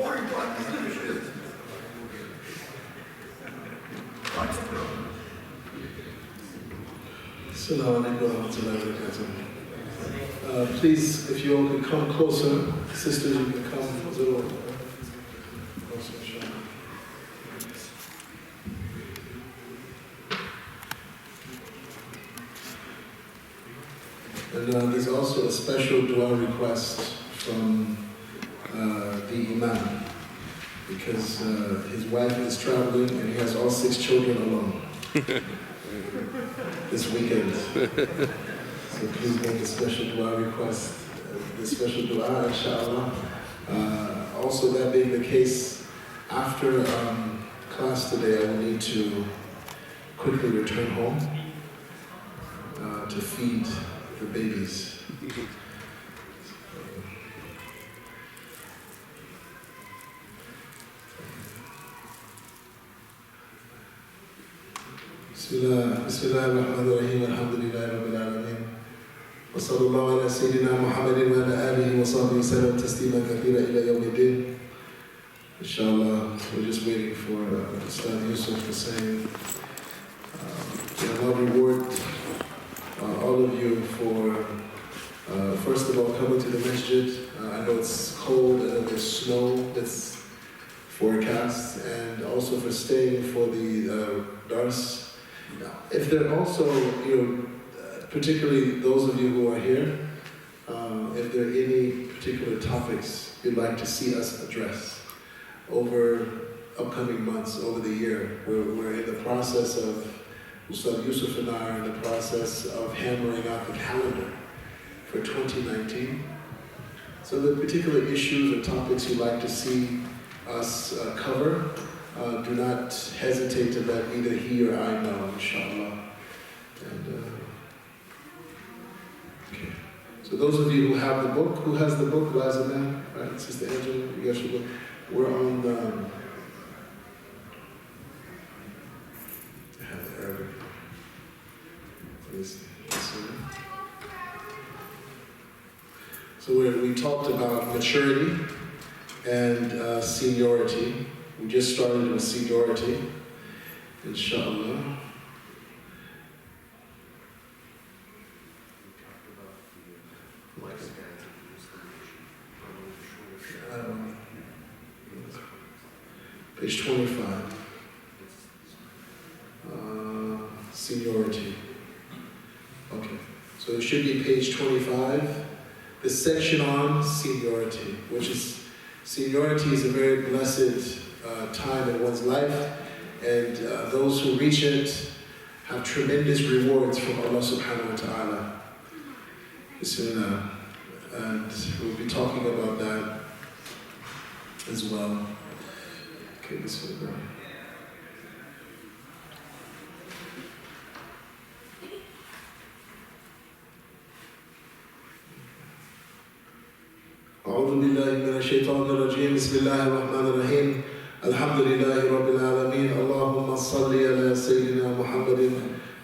Assalamu alaikum wa rahmatullahi wa barakatuh. Please, if you all could come closer, sisters, you can come a little closer, inshallah. And there's also a special dua request from the Imam, because his wife is traveling and he has all 6 children alone this weekend. So please make a special dua request, the special dua, inshallah. Also, that being the case, after class today, I will need to quickly return home to feed the babies. بسم الله الرحمن الرحيم الحمد لله رب العالمين وصلى الله على سيدنا محمد وعلى آله وصحبه وسلم تسليما كثيرا إلى يوم الدين. Inshallah, we're just waiting for Ustad Yusuf to say, Allah reward all of you for first of all coming to the masjid. I know it's cold and there's snow that's forecast, and also for staying for the dars. If there are also, particularly those of you who are here, if there are any particular topics you'd like to see us address over upcoming months, over the year, we're in the process of, Ustad Yusuf and I are in the process of hammering out the calendar for 2019. So the particular issues or topics you'd like to see us cover, do not hesitate to let either he or I know, inshallah. And okay. So those of you who have the book, who has the book, Liza Man, right? Sister Angela, you guys should look. We're on I have the Arabic. Let me see. So we talked about maturity and seniority. We just started with seniority, inshallah. Page 25. Seniority. Okay, so it should be page 25. The section on seniority, which is, seniority is a very blessed time in one's life, and those who reach it have tremendous rewards from Allah subhanahu wa ta'ala. Bismillah. And we'll be talking about that as well. Okay, Bismillah. أعوذ بالله من الشيطان الرجيم بسم الله الرحمن الرحيم الحمد لله رب العالمين اللهم صل على سيدنا محمد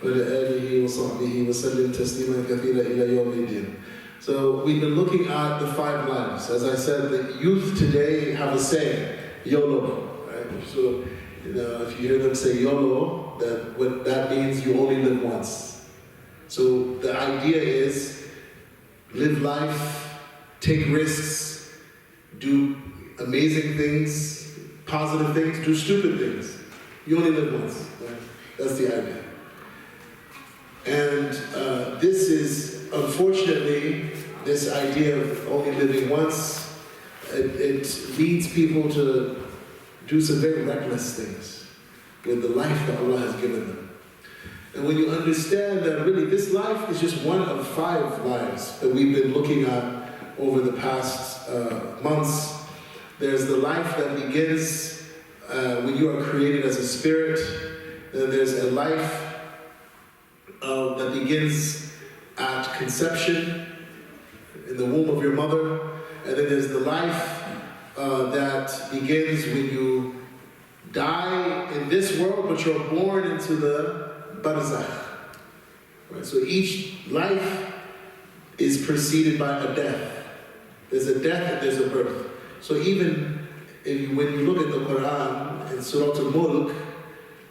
وعلى آله وصحبه وسلم تسليما كثيرا إلى يوم الدين. So we've been looking at the 5 lives. As I said, the youth today have a saying, YOLO. Right? So if you hear them say YOLO, what that means you only live once. So the idea is live life, take risks, do amazing things, positive things, do stupid things. You only live once. Right? That's the idea. And this is, unfortunately, this idea of only living once, it leads people to do some very reckless things with the life that Allah has given them. And when you understand that really this life is just one of 5 lives that we've been looking at over the past months, there's the life that begins when you are created as a spirit. Then there's a life that begins at conception in the womb of your mother, and then there's the life that begins when you die in this world, but you're born into the barzakh. Right? So each life is preceded by a death. There's a death and there's a birth. So even when you look at the Quran in Surah Al-Mulk,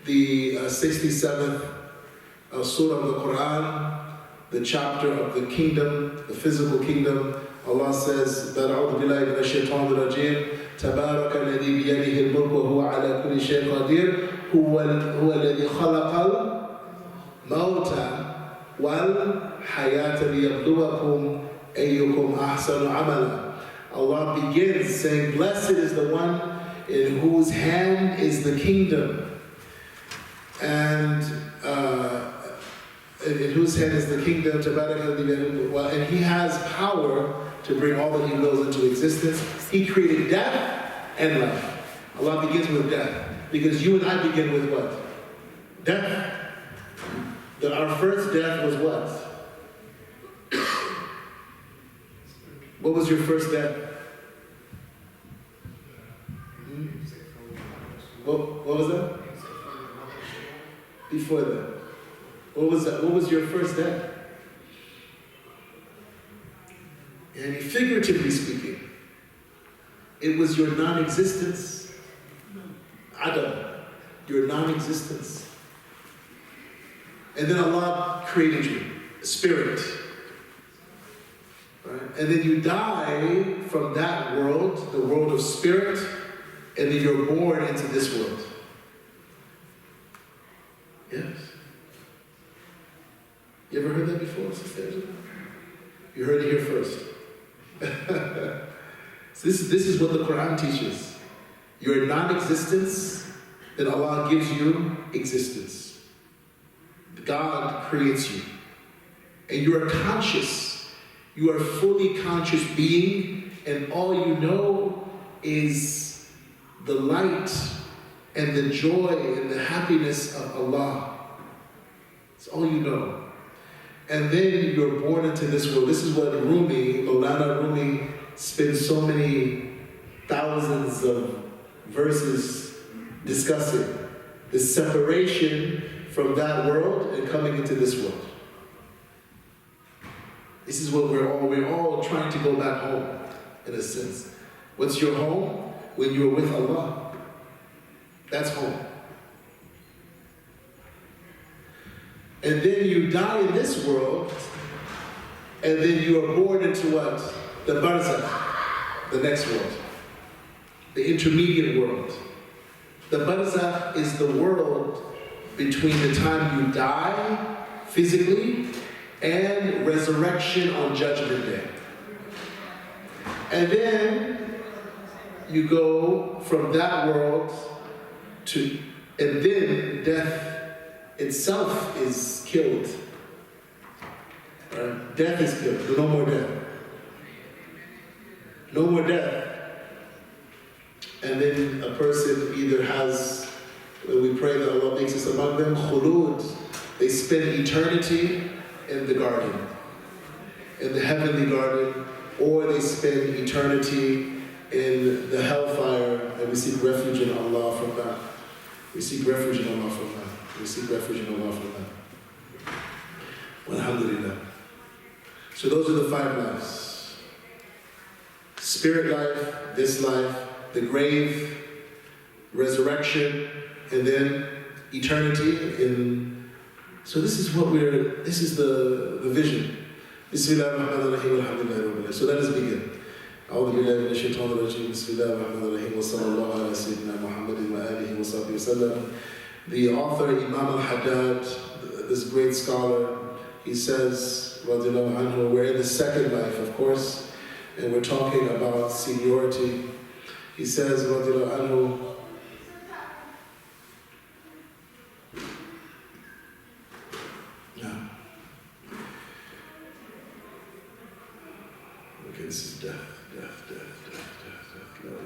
the 67th surah of the Quran, the chapter of the kingdom, the physical kingdom, Allah says, أعوذ بالله من الشيطان الرجيم تبارك الذي بيده الملك وهو على كل شيء قدير هو الذي خلق الموت والحياة ليبلوكم أيكم أحسن عملا. Allah begins saying, blessed is the one in whose hand is the kingdom, and in whose hand is the kingdom, and He has power to bring all that He wills into existence. He created death and life. Allah begins with death, because you and I begin with what? Death. Our first death was what? What was your first death? What was that? Before that. What was that? What was your first death? And figuratively speaking, it was your non-existence. Adam, your non-existence. And then Allah created you, a spirit. Right? And then you die from that world, the world of spirit, and then you're born into this world. Yes. You ever heard that before, Sister Angela? You heard it here first. So this is what the Quran teaches. Your non-existence, then Allah gives you existence. God creates you. And you are conscious. You are a fully conscious being, and all you know is the light and the joy and the happiness of Allah. It's all you know. And then you're born into this world. This is what Maulana Rumi spends so many thousands of verses discussing. The separation from that world and coming into this world. This is what we're all trying to go back home, in a sense. What's your home? When you're with Allah. That's home. And then you die in this world, and then you are born into what? The barzakh, the next world. The intermediate world. The barzakh is the world between the time you die physically and resurrection on Judgment Day. And then you go from that world to, and then death itself is killed. Right? Death is killed. No more death. No more death. And then a person either has, we pray that Allah makes us among them, khulud. They spend eternity in the garden, in the heavenly garden, or they spend eternity in the hellfire, and we seek refuge in Allah from that. We seek refuge in Allah from that. We seek refuge in Allah from that. Alhamdulillah. So those are the 5 lives. Spirit life, this life, the grave, resurrection, and then eternity in. So this is the vision. Bismillahirrahmanirrahim, alhamdulillah. So let us begin. أعوذ بالله من الشيطان الرجيم بسم الله الرحمن الرحيم وصلى الله على سيدنا محمد وآله وصحبه وسلم. The author, Imam al-Haddad, this great scholar, he says, radiallahu anhu, we're in the second life, of course, and we're talking about seniority. He says, radiallahu anhu, okay, this is death. No way, no.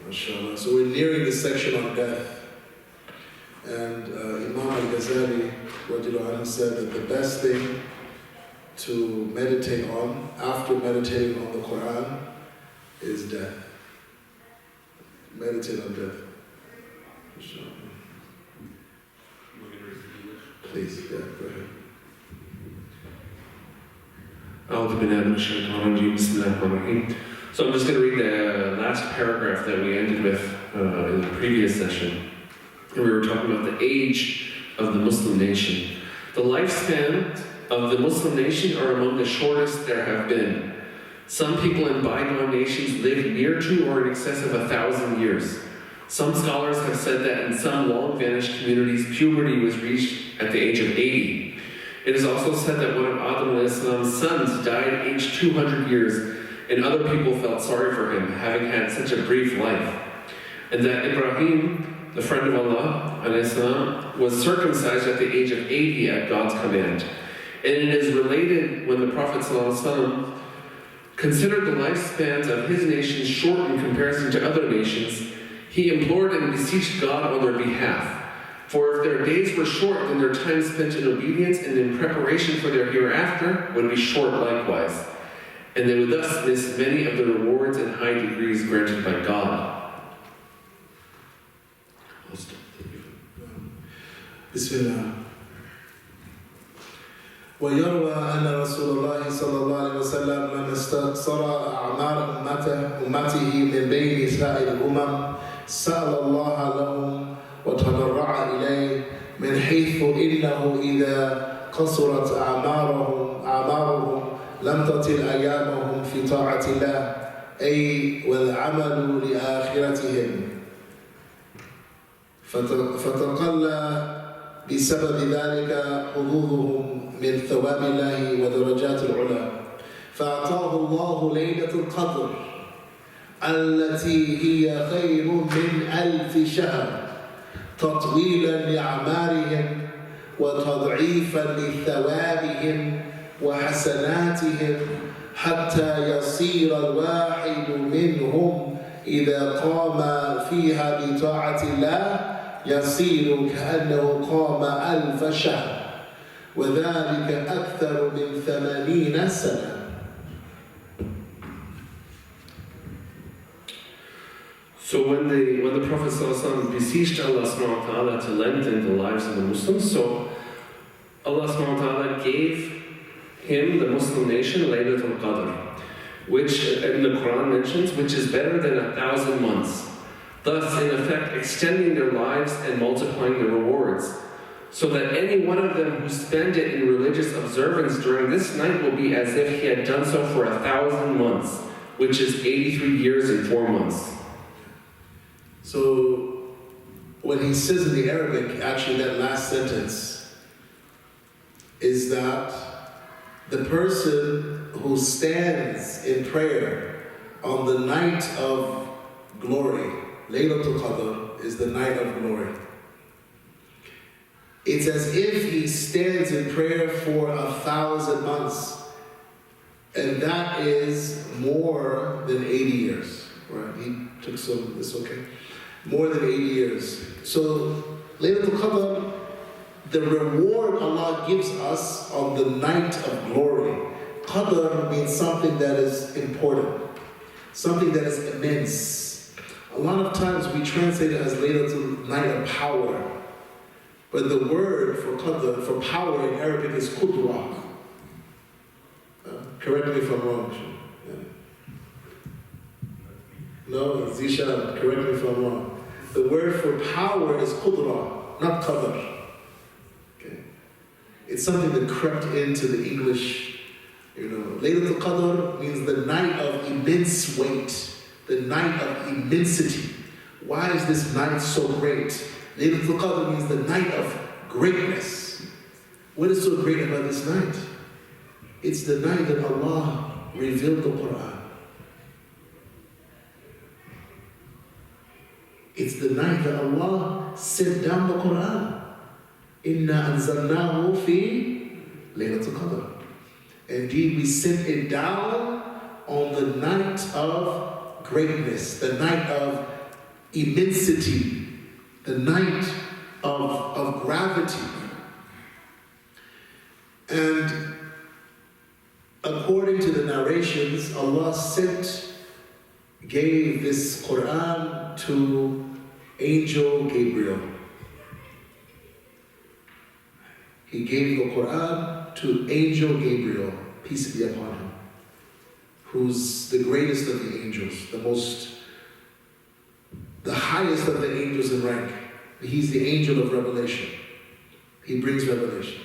MashaAllah. So we're nearing the section on death. And Imam al-Ghazali said that the best thing to meditate on, after meditating on the Quran, is death. Meditate on death. Please, yeah, go ahead. أعوذ بالله من الشيطان الرجيم بسم الله الرحمن الرحيم. So I'm just going to read the last paragraph that we ended with in the previous session. We were talking about the age of the Muslim nation. The lifespan of the Muslim nation are among the shortest there have been. Some people in bygone nations lived near to or in excess of 1,000 years. Some scholars have said that in some long-vanished communities, puberty was reached at the age of 80. It is also said that one of Adam's sons died aged 200 years, and other people felt sorry for him, having had such a brief life. And that Ibrahim, the friend of Allah, was circumcised at the age of 80 at God's command. And it is related when the Prophet ﷺ considered the lifespans of his nation short in comparison to other nations, he implored and beseeched God on their behalf. For if their days were short, then their time spent in obedience and in preparation for their hereafter would be short likewise. And they would thus miss many of the rewards and high degrees granted by God. Bismillah. ويروى أن رسول الله صلى الله عليه وسلم لما استقصر أعمار أمته من بين سائر الأمم سأل الله لهم وتضرع إليه من حيث إنه إذا قصرت أعمارهم لم تطل أيامهم في طاعة الله أي والعمل لآخرتهم فتقل بسبب ذلك حظوظهم من ثواب الله ودرجات العلا فأعطاه الله ليلة القدر التي هي خير من 1000 شهر تطويلا لأعمارهم وتضعيفا لثوابهم وحسناتهم حتى يصير الواحد منهم إذا قام فيها بطاعة الله يصير كأنه قام 1000 شهر وذلك أكثر من 80 سنة. So when the Prophet ﷺ beseeched Allah subhanahu wa ta'ala to lengthen the lives of the Muslims, so Allah subhanahu wa ta'ala gave him, the Muslim nation, Laylatul Qadr, which in the Quran mentions, which is better than 1,000 months. Thus, in effect, extending their lives and multiplying the rewards, so that any one of them who spend it in religious observance during this night will be as if he had done so for 1,000 months, which is 83 years and 4 months. So, when he says in the Arabic, actually that last sentence, is that the person who stands in prayer on the night of glory, Laylatul Qadr is the night of glory. It's as if he stands in prayer for 1,000 months, and that is more than 80 years. Right? He took some, it's okay. More than 80 years. So, Laylatul Qadr, the reward Allah gives us on the night of glory. Qadr means something that is important, something that is immense. A lot of times we translate it as Laylatul night of power. But the word for qadr, for power in Arabic is qudra. Correct me if I'm wrong. No, Zishan, correct me if I'm wrong. The word for power is qudra, not qadr. Okay. It's something that crept into the English, Laylatul Qadr means the night of immense weight, the night of immensity. Why is this night so great? Laylatul Qadr means the night of greatness. What is so great about this night? It's the night that Allah revealed the Quran. It's the night that Allah sent down the Quran. Inna anzalnahu fi Laylatul Qadr. Indeed, we sent it down on the night of greatness, the night of immensity, the night of gravity. And according to the narrations, Allah gave this Quran to Angel Gabriel. He gave the Quran to Angel Gabriel, peace be upon him, who's the greatest of the angels, the highest of the angels in rank. He's the angel of revelation. He brings revelation.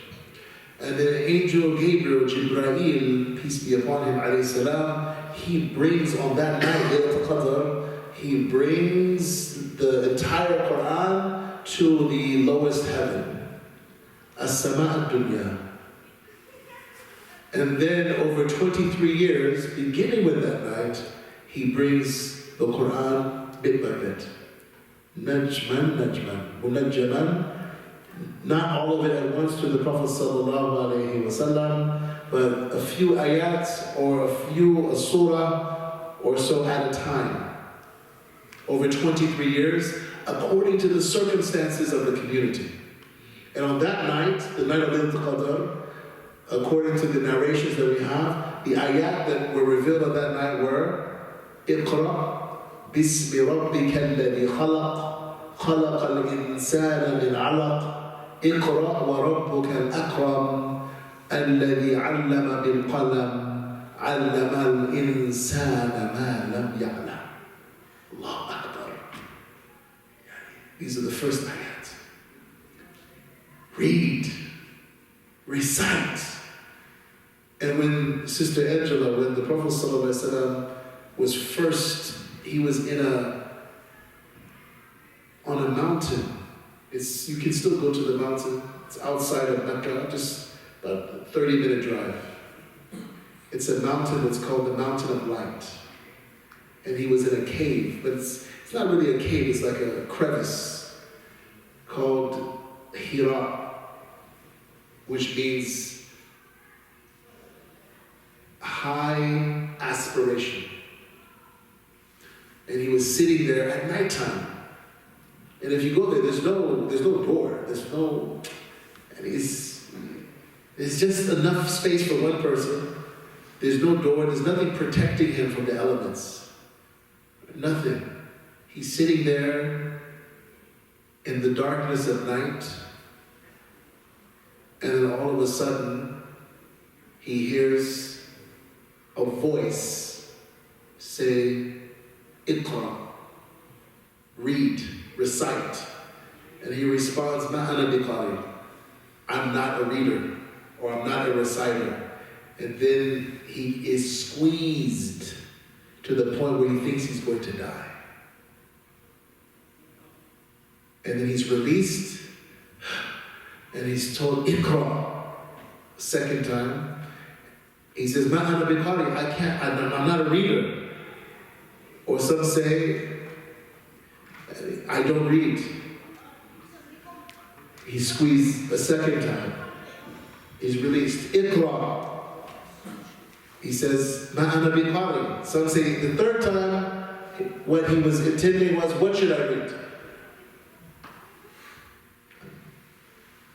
And then Angel Gabriel, Jibreel, peace be upon him, alayhi salam, he brings on that night, Laylatul Qadr, he brings the entire Quran to the lowest heaven, As-Sama' ad-Dunya. And then over 23 years, beginning with that night, he brings the Quran bit by bit. Najman, Munajjaman. Not all of it at once to the Prophet sallallahu alaihi wasallam, but a few ayats or a surah or so at a time. Over 23 years, according to the circumstances of the community. And on that night, the night of Laylatul Qadr, according to the narrations that we have, the ayat that were revealed on that night were Iqra bismi rabbika alladhi khalaq khalaqa al-insana min 'alaq اقرأ وربك الأكرم الذي علم بالقلم علم الإنسان ما لم يعلم. الله أكبر. These are the first ayat. Read, recite. And when Sister Angela, when the Prophet ﷺ was first, he was on a mountain. You can still go to the mountain. It's outside of Mecca, just about a 30-minute drive. It's a mountain that's called the Mountain of Light. And he was in a cave, but it's not really a cave, it's like a crevice called Hira, which means high aspiration. And he was sitting there at nighttime. And if you go there, there's no door. There's just enough space for one person. There's no door. There's nothing protecting him from the elements. Nothing. He's sitting there in the darkness of night. And then all of a sudden, he hears a voice say, Iqra, read. Recite. And he responds, Ma ana biqari. I'm not a reader, or I'm not a reciter. And then he is squeezed to the point where he thinks he's going to die. And then he's released, and he's told, Iqra. Second time, he says, Ma ana biqari. I'm not a reader. Or some say, I don't read. He's squeezed a second time. He's released. Iqra. He says, Ma ana biqari. Some say the third time, what he was intending was, what should I read?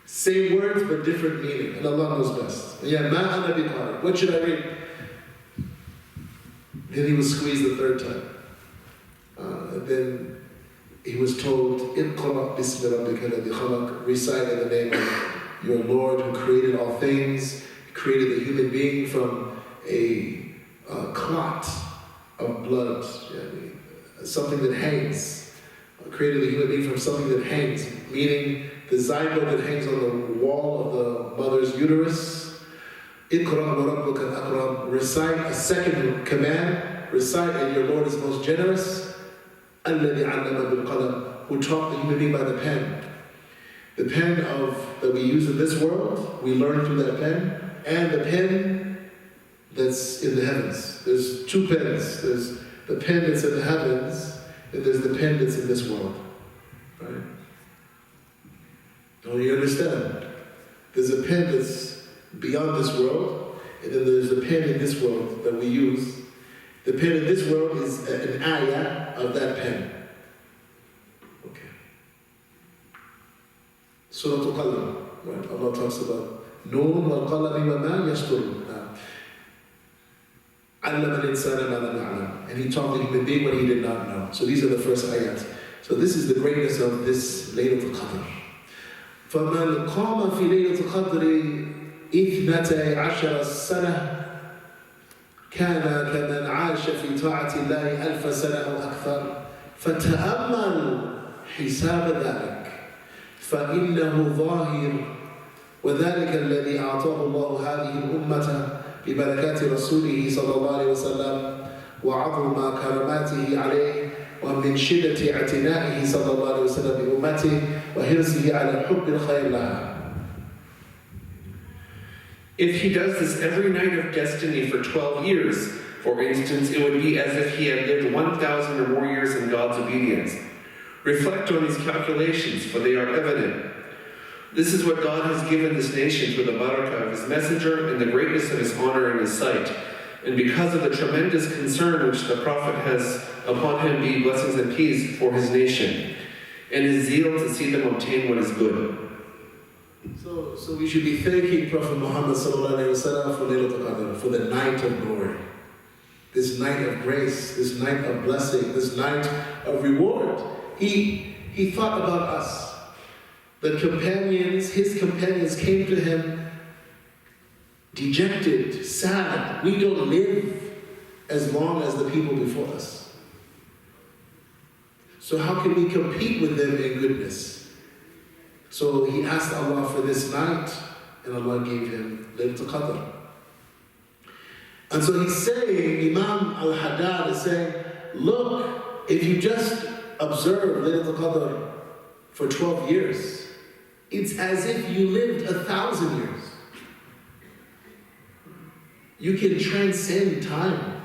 Same words, but different meaning. And Allah knows best. Yeah, Ma ana biqari. What should I read? Then he was squeezed the third time. And then he was told, Iqra bismi rabbika alladhi khalaq, recite in the name of your Lord who created all things. He created the human being from a clot of blood, something that hangs. Created the human being from something that hangs, meaning the zygote that hangs on the wall of the mother's uterus. Iqra wa rabbuka al-akram, recite a second command, recite and your Lord is most generous. الذي علم بالقلم, who taught the human being by the pen. The pen that we use in this world, we learn through that pen, and the pen that's in the heavens. There's two pens. There's the pen that's in the heavens, and there's the pen that's in this world. Right? Don't you understand? There's a pen that's beyond this world, and then there's the pen in this world that we use. The pen in this world is an ayah of that pen. Okay. Surah Al-Qalam, right? Allah talks about Noon wal qalami wa ma yasturun. Allama al-insana ma lam ya'lam. And he taught the human being what he did not know. So these are the first ayats. So this is the greatness of this Laylatul Qadr. فَمَنْ قَامَ فِي لَيْلَةِ الْقَدْرِ 12 سَنَةً كان كمن عاش في طاعة الله 1000 سنة أو أكثر فتأمل حساب ذلك فإنه ظاهر وذلك الذي أعطاه الله هذه الأمة ببركات رسوله صلى الله عليه وسلم وعظم كراماته عليه ومن شدة اعتنائه صلى الله عليه وسلم بأمته وحرصه على حب الخير لها. If he does this every night of destiny for 12 years, for instance, it would be as if he had lived 1,000 or more years in God's obedience. Reflect on these calculations, for they are evident. This is what God has given this nation through the barakah of his messenger and the greatness of his honor in his sight. And because of the tremendous concern which the Prophet has upon him, be blessings and peace, for his nation, and his zeal to see them obtain what is good. So we should be thanking Prophet Muhammad sallallahu alaihi wasallam for Laylatul Qadr, for the night of glory, this night of grace, this night of blessing, this night of reward. He thought about us. The companions, his companions came to him dejected, sad. We don't live as long as the people before us. So how can we compete with them in goodness? So he asked Allah for this night, and Allah gave him Laylatul Qadr. And so he's saying, Imam al-Haddad is saying, look, if you just observe Laylatul Qadr for 12 years, it's as if you lived 1,000 years. You can transcend time.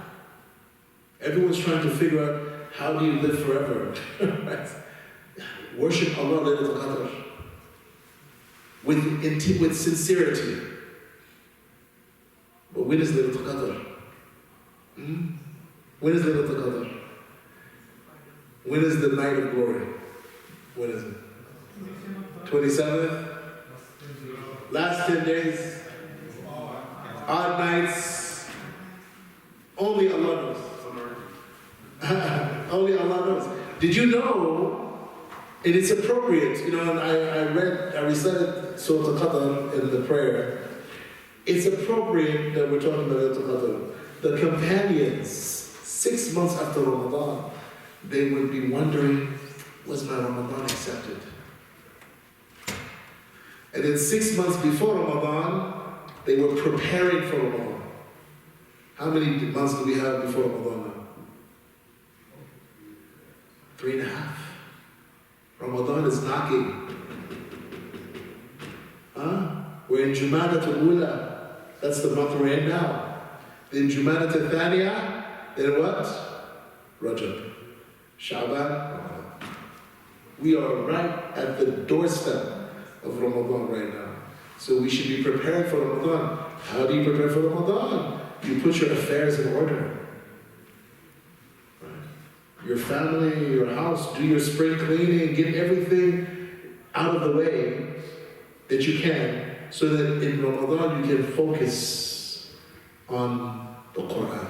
Everyone's trying to figure out, how do you live forever? Right? Worship Allah Laylatul Qadr with sincerity. But when is Laylatul Qadr? When is Laylatul Qadr? When is the night of glory? When is it? 27th? Last 10 days? Odd nights? Only Allah knows. Only Allah knows. Did you know, and it's appropriate, you know, and I recited Surah Al-Qadr in the prayer. It's appropriate that we're talking about Al-Qadr. The companions, 6 months after Ramadan, they would be wondering, was my Ramadan accepted? And then 6 months before Ramadan, they were preparing for Ramadan. How many months do we have before Ramadan now? 3.5. Ramadan is knocking. We're in Jumadat al-Ula. That's the month we're in now. Then Jumadat al-Thaniya. Then what? Rajab. Sha'ban. We are right at the doorstep of Ramadan right now. So we should be preparing for Ramadan. How do you prepare for Ramadan? You put your affairs in order. Right? Your family, your house, do your spring cleaning, get everything out of the way that you can, so that in Ramadan you can focus on the Quran,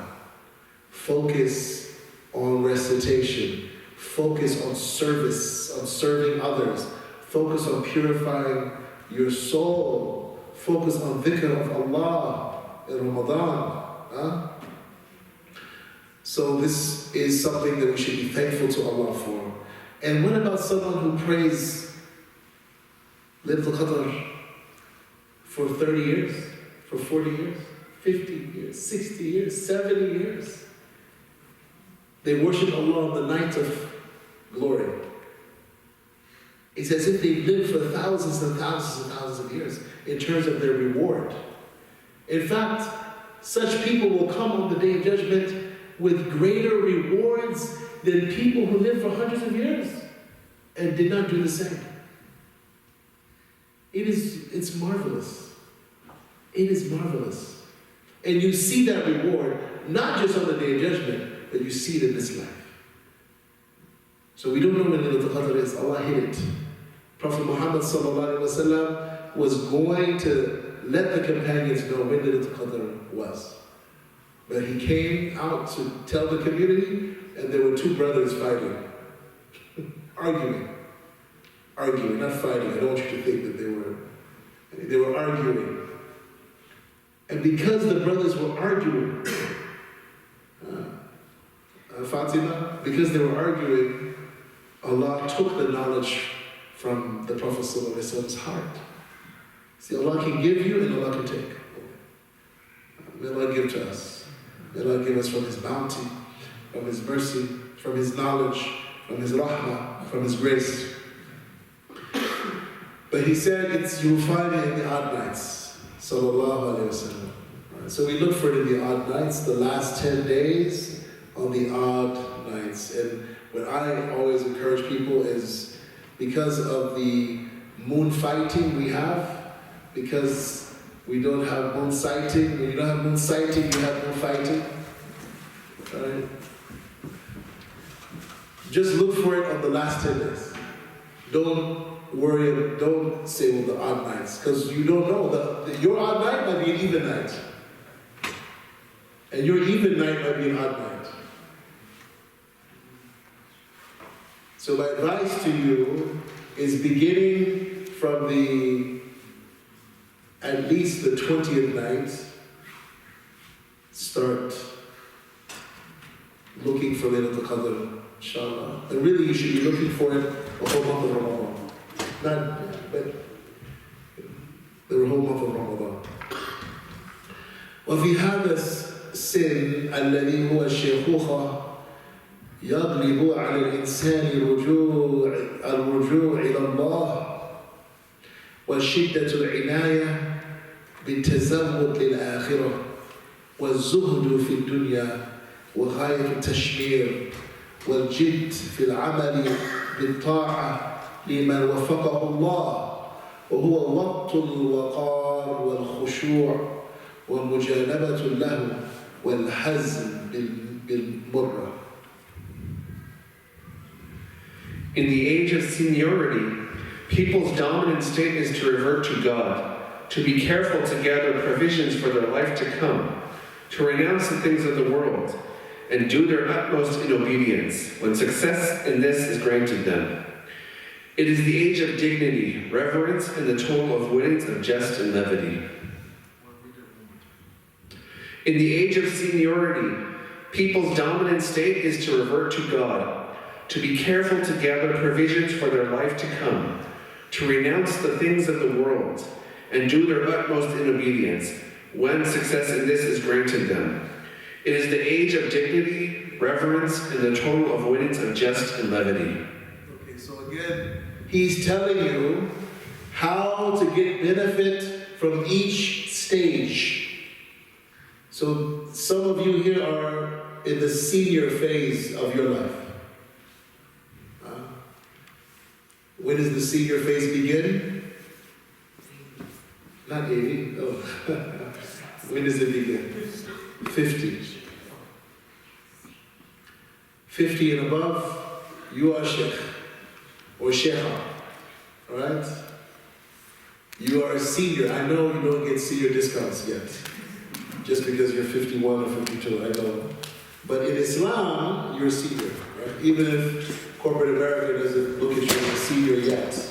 focus on recitation, focus on service, on serving others, focus on purifying your soul, focus on dhikr of Allah in Ramadan. So this is something that we should be thankful to Allah for. And what about someone who prays Laylatul Qadr for 30 years, for 40 years, 50 years, 60 years, 70 years? They worship Allah on the night of glory. It's as if they've lived for thousands and thousands and thousands of years in terms of their reward. In fact, such people will come on the Day of Judgment with greater rewards than people who lived for hundreds of years and did not do the same. It's marvelous. It is marvelous. And you see that reward, not just on the Day of Judgment, but you see it in this life. So we don't know when Laylatul Qadr is. Allah hid it. Prophet Muhammad ﷺ was going to let the companions know when Laylatul Qadr was. But he came out to tell the community, and there were two brothers fighting. Arguing, not fighting. I don't want you to think that they were arguing. And because the brothers were arguing, Fatima, because they were arguing, Allah took the knowledge from the Prophet ﷺ's heart. See, Allah can give you and Allah can take. May Allah give to us. May Allah give us from His bounty, from His mercy, from His knowledge, from His rahmah, from His grace. But He said you'll find it in the odd nights. Sallallahu Alaihi Wasallam. So we look for it in the odd nights, the last 10 days on the odd nights. And what I always encourage people is because of the moon fighting we have, because we don't have moon sighting. When you don't have moon sighting, you have moon fighting. Right? Just look for it on the last 10 days. Don't worry, don't say, well, the odd nights, because you don't know. Your odd night might be an even night. And your even night might be an odd night. So my advice to you is beginning from at least the 20th night, start looking for Laylatul Qadr, inshallah. And really you should be looking for it the whole month of Ramadan. But the whole month of Ramadan. وفي هذا السن الذي هو الشيخوخة يغلب على الإنسان الرجوع إلى الله وشدة العناية بالتزود للآخرة والزهد في الدنيا وغاية التشمير والجد في العمل بالطاعة لمن وفقه الله وهو وقت الوقار والخشوع ومجانبة له والحزم بالمرة. In the age of seniority, people's dominant state is to revert to God, to be careful to gather provisions for their life to come, to renounce the things of the world, and do their utmost in obedience, when success in this is granted them. It is the age of dignity, reverence, and the total avoidance of jest and levity. In the age of seniority, people's dominant state is to revert to God, to be careful to gather provisions for their life to come, to renounce the things of the world, and do their utmost in obedience, when success in this is granted them. It is the age of dignity, reverence, and the total avoidance of jest and levity. Okay, so again, he's telling you how to get benefit from each stage. So some of you here are in the senior phase of your life. When does the senior phase begin? Not 80. Oh. When does it begin? 50. 50 and above, you are Sheikh or Sheikha. Alright? You are a senior. I know you don't get senior discounts yet. Just because you're 51 or 52, I know. But in Islam, you're a senior. Right? Even if corporate America doesn't look at you as a senior yet.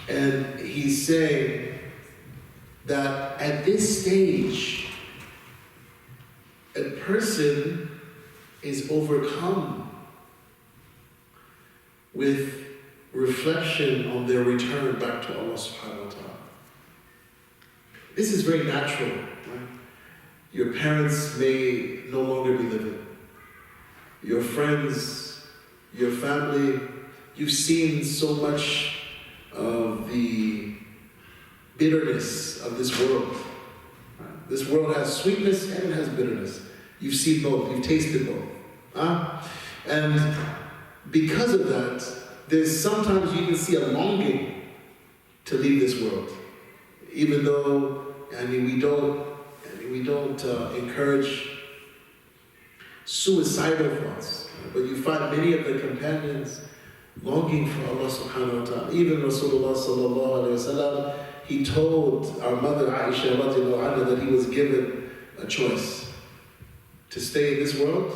And he's saying that at this stage, a person is overcome with reflection on their return back to Allah subhanahu wa ta'ala. This is very natural, right? Your parents may no longer be living. Your friends, your family, you've seen so much of the bitterness of this world. Right? This world has sweetness and it has bitterness. You've seen both, you've tasted both. And because of that, there's sometimes you can see a longing to leave this world. Even though, we don't encourage suicidal thoughts. But you find many of the companions longing for Allah subhanahu wa ta'ala. Even Rasulullah sallallahu alayhi wa sallam, he told our mother Aisha radiallahu anha that he was given a choice to stay in this world.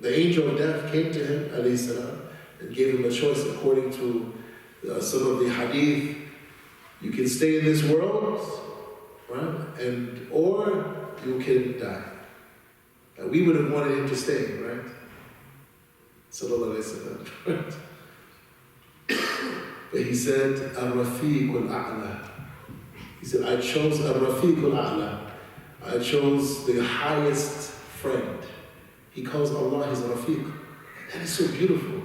The angel of death came to him, alayhi salam, and gave him a choice according to some of the hadith. You can stay in this world, right? Or you can die. We would have wanted him to stay, right? Sallallahu alayhi wasallam. But he said, Ar-Rafiq al-A'la. He said, I chose Ar-Rafiq al-A'la. I chose the highest friend. He calls Allah his Rafiq. That is so beautiful.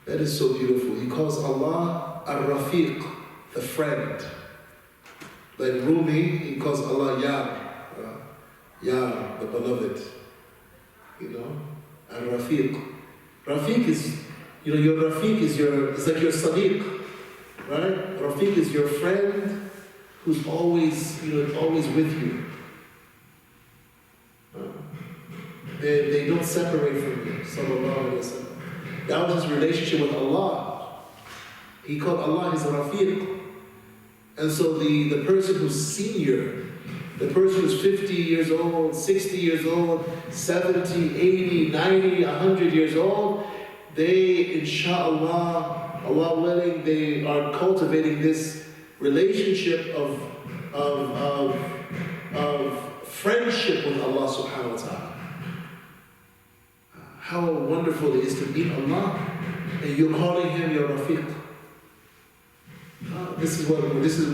That is so beautiful. He calls Allah Ar-Rafiq, the friend. Like Rumi, he calls Allah Yar. Yar, the beloved. You know? Ar-Rafiq. Rafiq is, your Rafiq is it's like your Sadiq. Right? Rafiq is your friend who's always, always with you. They don't separate from you, sallallahu alayhi wa sallam. That was his relationship with Allah. He called Allah his Rafiq. And so the person who's senior, the person who's 50 years old, 60 years old, 70, 80, 90, 100 years old, they, inshallah, Allah willing, they are cultivating this relationship of friendship with Allah subhanahu wa ta'ala. How wonderful it is to meet Allah, and you're calling him your Rafiq.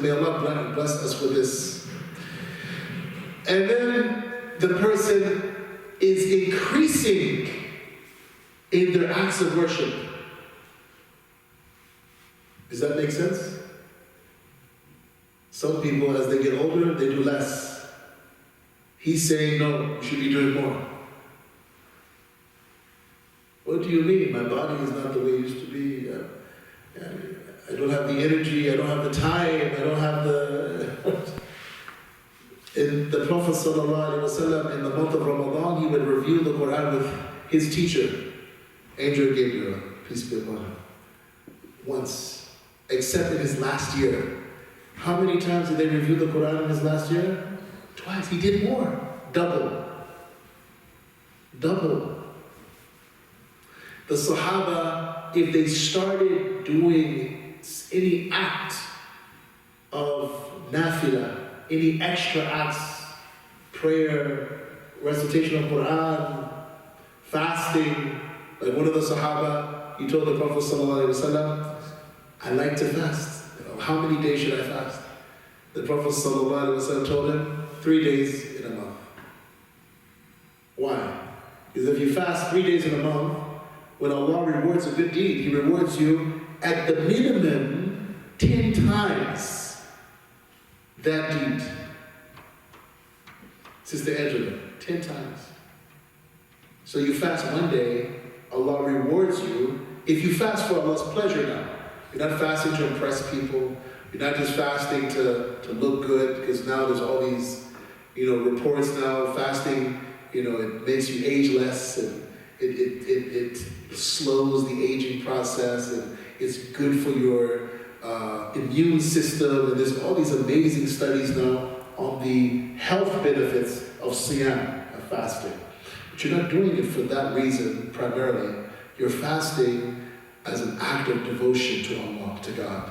May Allah bless us with this. And then the person is increasing in their acts of worship. Does that make sense? Some people, as they get older, they do less. He's saying, no, you should be doing more. What do you mean? My body is not the way it used to be. I don't have the energy, I don't have the time, I don't have the... In the Prophet ﷺ, in the month of Ramadan, he would review the Quran with his teacher, Angel Gabriel, peace be upon him, once, except in his last year. How many times did they review the Quran in his last year? Twice. He did more. Double. The Sahaba, if they started doing any act of nafilah, any extra acts, prayer, recitation of Quran, fasting, like one of the Sahaba, he told the Prophet ﷺ, I like to fast. How many days should I fast? The Prophet ﷺ told him, 3 days in a month. Why? Because if you fast 3 days in a month, when Allah rewards a good deed, He rewards you at the minimum 10 times that deed. Sister Angela, 10 times. So you fast one day, Allah rewards you. If you fast for Allah's pleasure now, you're not fasting to impress people. You're not just fasting to look good, because now there's all these, reports now. Fasting, it makes you age less, and it slows the aging process, and it's good for your immune system. And there's all these amazing studies now on the health benefits of siyam, of fasting. But you're not doing it for that reason primarily. You're fasting as an act of devotion to Allah, to God.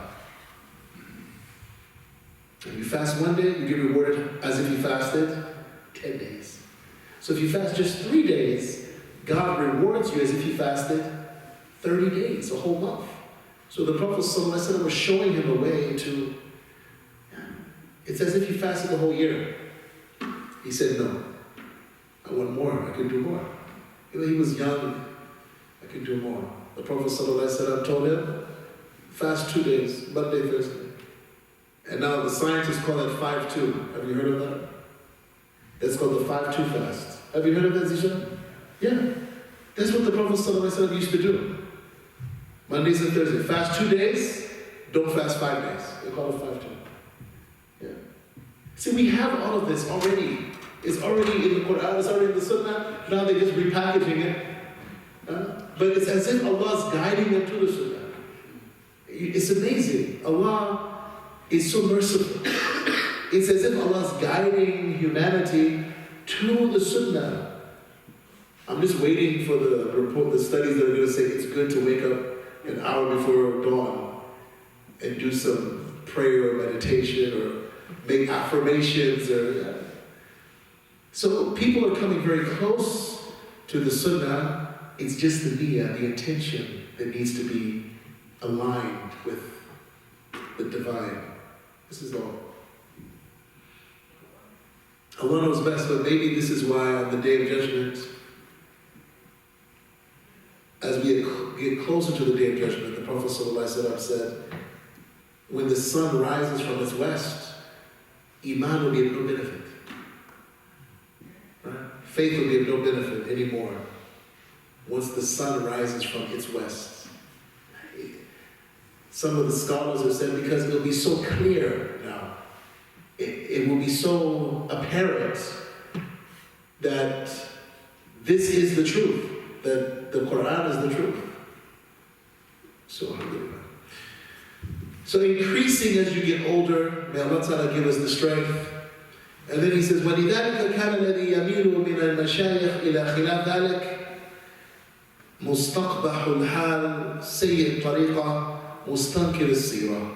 If you fast one day, you get rewarded as if you fasted 10 days. So if you fast just 3 days, God rewards you as if you fasted 30 days, a whole month. So the Prophet ﷺ was showing him a way to, it's as if you fasted the whole year. He said, no, I want more, I can do more. He was young, I can do more. The Prophet ﷺ told him, fast 2 days, Monday, Thursday. And now the scientists call it 5-2. Have you heard of that? It's called the 5-2 fast. Have you heard of that, Zisha? Yeah. That's what the Prophet ﷺ used to do. Mondays and Thursdays. Fast 2 days, don't fast 5 days. They call it 5-2. Yeah. See, we have all of this already. It's already in the Quran, it's already in the Sunnah. Now they're just repackaging it. But it's as if Allah's guiding them to the Sunnah. It's amazing. Allah is so merciful. It's as if Allah's guiding humanity to the Sunnah. I'm just waiting for the report, the studies that are going to say it's good to wake up an hour before dawn and do some prayer or meditation or make affirmations or. So people are coming very close to the sunnah. It's just the niyyah, the intention that needs to be aligned with the divine. This is all. Allah knows best, but maybe this is why on the Day of Judgment, as we get closer to the Day of Judgment, the Prophet ﷺ said, when the sun rises from its west, Iman will be of no benefit. Right? Faith will be of no benefit anymore once the sun rises from its west. Some of the scholars have said because it will be so clear now, it will be so apparent that this is the truth, that the Quran is the truth. So, alhamdulillah. So increasing as you get older, may Allah Ta'ala give us the strength. And then he says, وَلِذَلِكَ كَانَ الَّذِي يَمِيلُ مِنَ الْمَشَايِخِ إِلَى خِلَافِ ذَلِكَ مُسْتَقْبَحُ الْحَالِ سَيِّئِ الطَّرِيقَةِ مُسْتَنْكِرِ السِّيرَةِ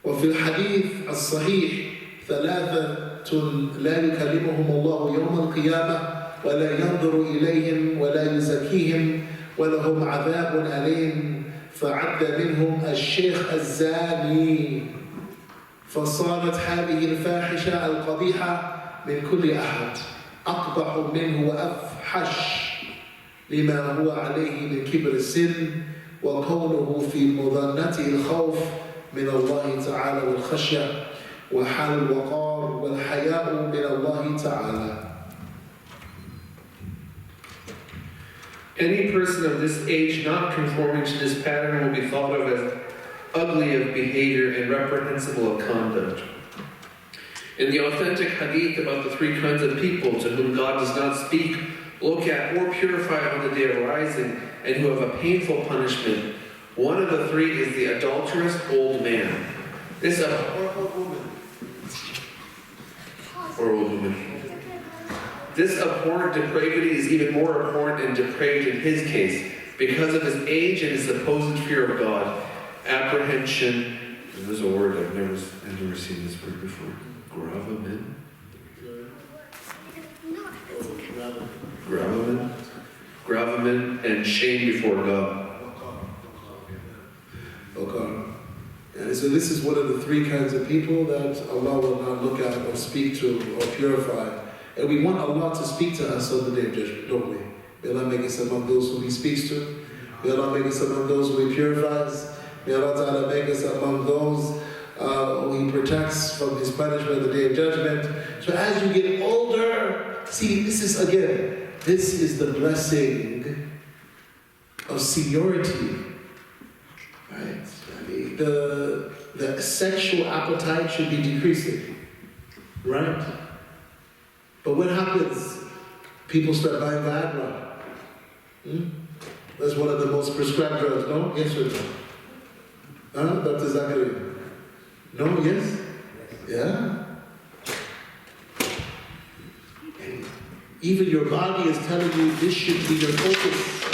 وفي الحديث الصحيح ثلاثة لا يكلمهم الله يوم القيامة ولا ينظر إليهم ولا يزكيهم ولهم عذاب أليم فعد منهم الشيخ الزاني فصارت هذه الفاحشة القبيحة من كل أحد أقبح منه وأفحش لما هو عليه من كبر السن وكونه في مظنته الخوف من الله تعالى والخشية وحال الوقار والحياء من الله تعالى. Any person of this age not conforming to this pattern will be thought of as ugly of behavior and reprehensible of conduct. In the authentic hadith about the three kinds of people to whom God does not speak, look at, or purify on the day of rising, and who have a painful punishment, one of the three is the adulterous old man. This old woman. This abhorrent depravity is even more abhorrent and depraved in his case because of his age and his supposed fear of God. Apprehension. There's a word I've never seen this word before. Gravamen. Gravamen and shame before God. Okay. And so this is one of the three kinds of people that Allah will not look at or speak to or purify. And we want Allah to speak to us on the Day of Judgment, don't we? May Allah make us among those whom He speaks to. May Allah make us among those who He purifies. May Allah Ta'ala make us among those who He protects from His punishment on the Day of Judgment. So as you get older, see, this is the blessing of seniority. Right? I mean, the sexual appetite should be decreasing. Right? But what happens? People start buying Viagra. That's one of the most prescribed drugs, no? Yes or no? Dr. Zachary? No? Yes? Yeah? And even your body is telling you this should be your focus.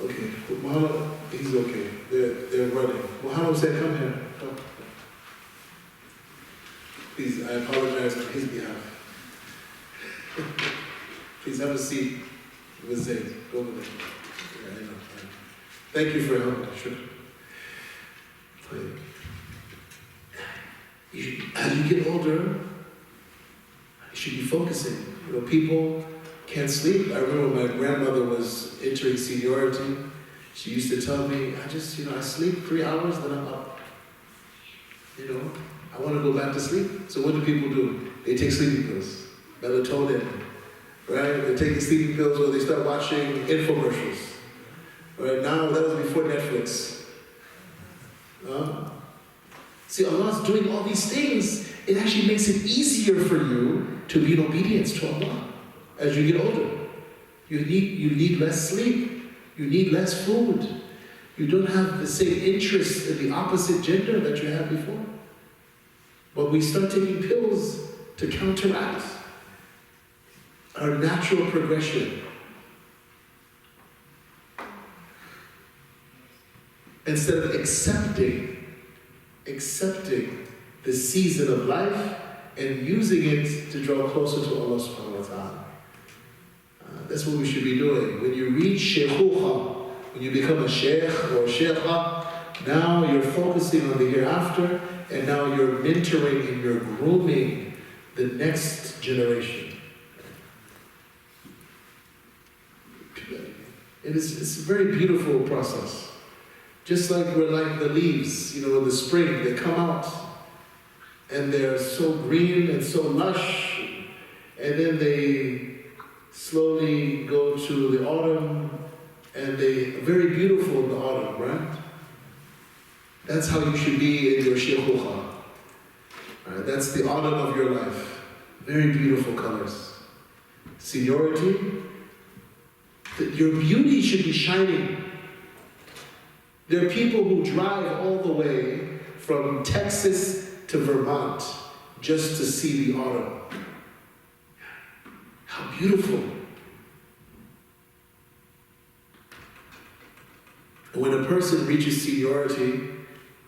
Okay, Muhammad, he's okay. They're running. Muhammad said, come here. Come. Please, I apologize on his behalf. Please have a seat with Zayd. Go over there. Yeah, I know. Thank you for helping. Sure. As you get older, you should be focusing. You know, people can't sleep. I remember my grandmother was entering seniority. She used to tell me, I sleep 3 hours, then I'm up. You know, I want to go back to sleep. So what do people do? They take sleeping pills, melatonin, right? They take the sleeping pills or they start watching infomercials. Right now, that was before Netflix. See, Allah's doing all these things. It actually makes it easier for you to be in obedience to Allah as you get older. You need less sleep. You need less food. You don't have the same interest in the opposite gender that you had before. But we start taking pills to counteract our natural progression. Instead of accepting the season of life and using it to draw closer to Allah subhanahu wa ta'ala. That's what we should be doing. When you reach shaykhuha, when you become a shaykh or shaykha, now you're focusing on the hereafter, and now you're mentoring and you're grooming the next generation. It's a very beautiful process. Just like we're like the leaves, in the spring, they come out and they're so green and so lush, and then they slowly go to the autumn, and they're very beautiful in the autumn, right? That's how you should be in your shaykhuha. Right? That's the autumn of your life. Very beautiful colors. Seniority. Your beauty should be shining. There are people who drive all the way from Texas to Vermont just to see the autumn. How beautiful. And when a person reaches seniority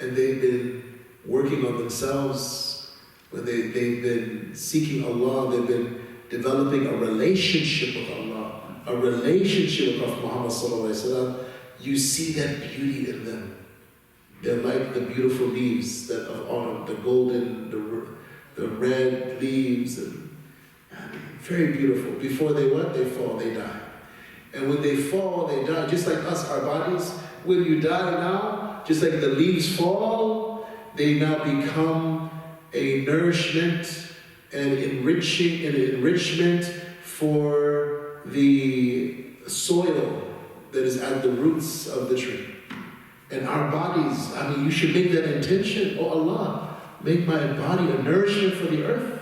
and they've been working on themselves, when they've been seeking Allah, they've been developing a relationship with Allah, a relationship with Prophet Muhammad sallallahu alaihi wasallam, you see that beauty in them. They're like the beautiful leaves of autumn, the golden, the red leaves, and very beautiful. Before they what? They fall, they die. And when they fall, they die. Just like us, our bodies, when you die now, just like the leaves fall, they now become a nourishment and enrichment for the soil that is at the roots of the tree. And our bodies, you should make that intention. Oh Allah, make my body a nourishment for the earth.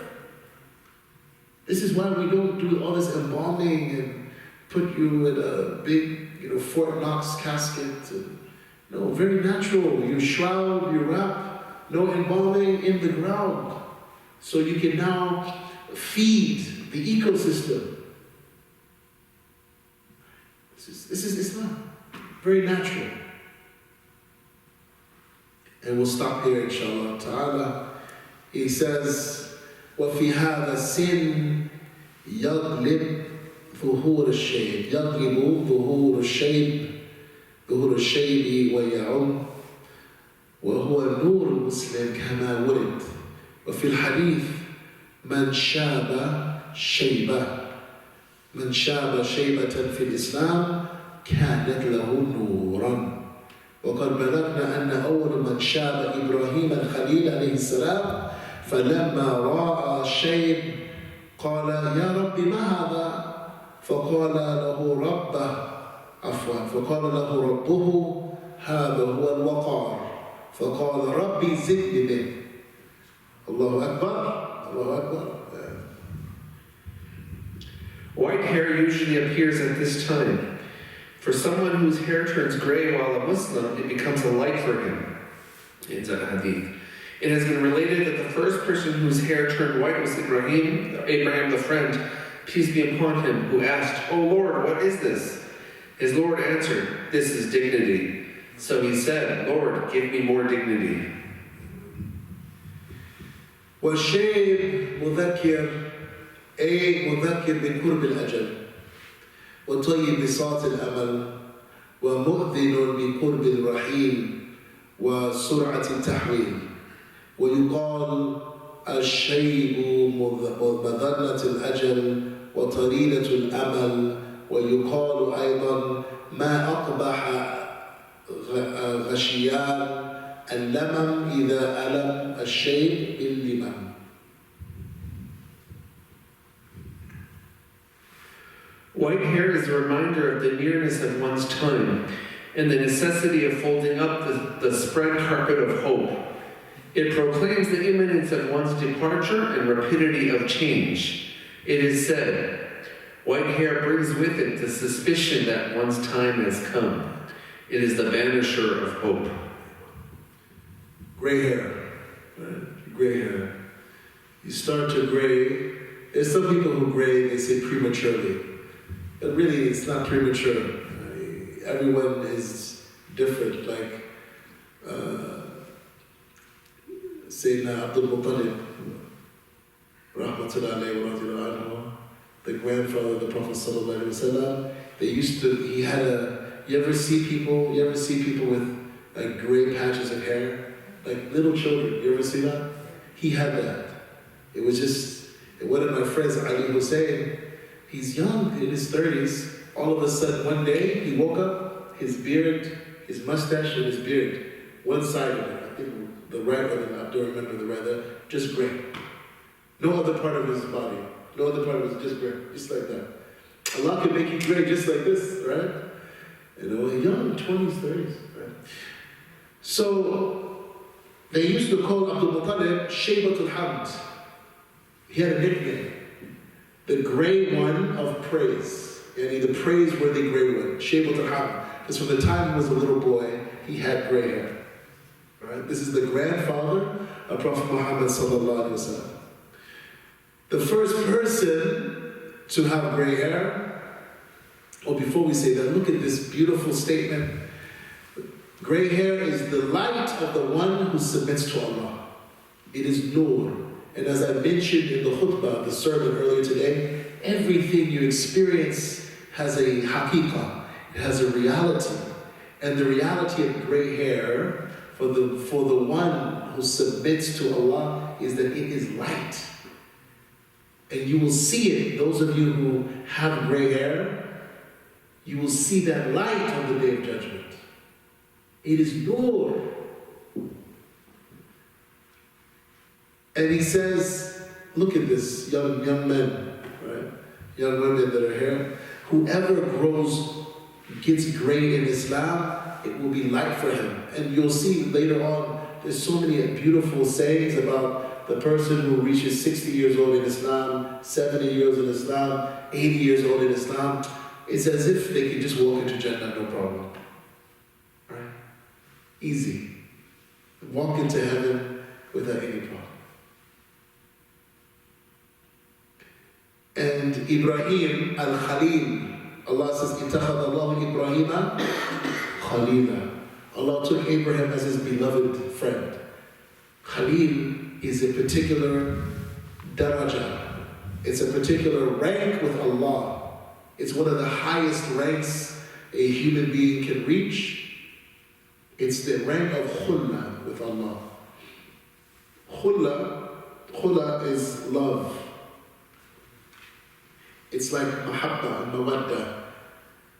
This is why we don't do all this embalming and put you in a big, Fort Knox casket. No, very natural. You shroud, you wrap, no embalming in the ground. So you can now feed the ecosystem. This is Islam. Very natural. And we'll stop here, inshallah ta'ala. He says, وَفِي هَذَا السِّنِّ يَغْلِبْ ظُهُورُ الشَّيْبِ يَغْلِبُ ظُهُورُ الشَّيْبِ وَيَعُمْ وَهُوَ نُورُ الْمُسْلِمِ كَمَا وُلِدْ وفي الحديث من شاب شيبة في الإسلام كانت له نورا. وقد بلغنا أن أول من شاب إبراهيم الخليل عليه السلام فلما رأى شيب قال يا رب ما هذا؟ فقال له ربه هذا هو الوقار. فقال ربي زدني به. Allahu Akbar. Allahu Akbar. White hair usually appears at this time. For someone whose hair turns gray while a Muslim, it becomes a light for him. It's a hadith. It has been related that the first person whose hair turned white was Abraham the friend, peace be upon him, who asked, "O Lord, what is this?" His Lord answered, "This is dignity." So he said, "Lord, give me more dignity." والشيب مذكر مذكر بقرب الأجل وطيب بساط الأمل ومؤذن بقرب الرحيل وسرعة التحويل ويقال الشيب مظنة الأجل وطريلة الأمل ويقال أيضا ما أقبح غشيان اللمم إذا ألم الشيب باللمم. White hair is a reminder of the nearness of one's time and the necessity of folding up the spread carpet of hope. It proclaims the imminence of one's departure and rapidity of change. It is said, white hair brings with it the suspicion that one's time has come. It is the banisher of hope. Gray hair, right? Gray hair. You start to gray There's some people who gray, they say prematurely. But really, it's not premature. Everyone is different. Like Sayyidina Abdul Muttalib, Rahmatullahi alayhi wa radiyallahu, the grandfather of the Prophet sallallahu alaihi wasallam. You ever see people with like gray patches of hair? Like little children, you ever see that? He had that. It was just, one of my friends, Ali Hussein, he's young, in his 30s, all of a sudden one day he woke up, his beard, his mustache and his beard, one side of it, I think the right of it, I don't remember the right, just gray. No other part of his body, no other part of it, just gray, just like that. Allah can make you gray just like this, right? You know, young, 20s, 30s, right? So, they used to call Abdul Muttalib Shaybatul Hamd. He had a nickname, the gray one of praise, and the praiseworthy gray one, Shaybatul Hamd. Because from the time he was a little boy, he had gray hair. Right? This is the grandfather of Prophet Muhammad sallallahu alaihi wasallam. The first person to have gray hair, or before we say that, look at this beautiful statement. Gray hair is the light of the one who submits to Allah. It is nur. And as I mentioned in the khutbah, the sermon earlier today, everything you experience has a haqiqah. It has a reality. And the reality of gray hair for the one who submits to Allah is that it is light. And you will see it, those of you who have gray hair, you will see that light on the Day of Judgment. It is nur. And he says, look at this, young men, right? Young women that are here. Whoever gets gray in Islam, it will be light for him. And you'll see later on, there's so many beautiful sayings about the person who reaches 60 years old in Islam, 70 years in Islam, 80 years old in Islam. It's as if they can just walk into Jannah, no problem. Right? Easy. Walk into heaven without any problem. And Ibrahim al-Khalil, Allah says, اتَّخَذَ اللَّهُ إِبْرَاهِيمَ خَلِيلًا. Allah took Abraham as his beloved friend. Khalil is a particular daraja. It's a particular rank with Allah. It's one of the highest ranks a human being can reach. It's the rank of khulla with Allah. Khulla is love. It's like mahabba and mawadda.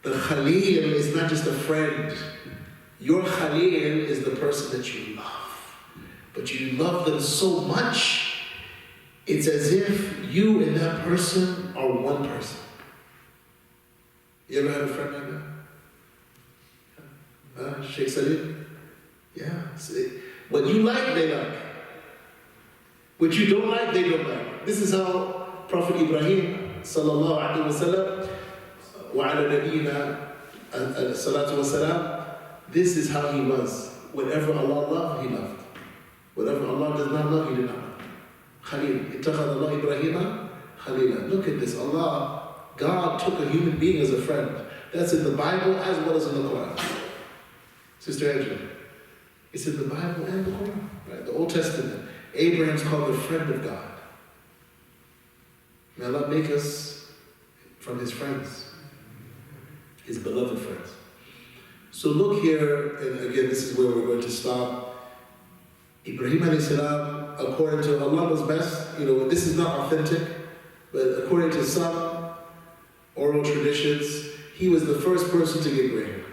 The Khalil is not just a friend. Your Khalil is the person that you love. But you love them so much, it's as if you and that person are one person. You ever had a friend like that? Shaykh Salim? Yeah. See, what you like, they like. What you don't like, they don't like. This is how Prophet Ibrahim, sallallahu alaihi wasallam, wa ala nabiyyina salatu wasalam, this is how he was. Whatever Allah loved, he loved. Whatever Allah does not love, he did not love. Khalil. Ittakhadha Allah Ibrahima Khalila. Look at this. God took a human being as a friend. That's in the Bible as well as in the Quran. Sister Angela. It's in the Bible and the Quran. Right? The Old Testament. Abraham's called the friend of God. May Allah make us from his friends. His beloved friends. So look here, and again, this is where we're going to stop. Ibrahim alayhi salam, according to Allah was best. This is not authentic, but according to some oral traditions, he was the first person to get gray hair.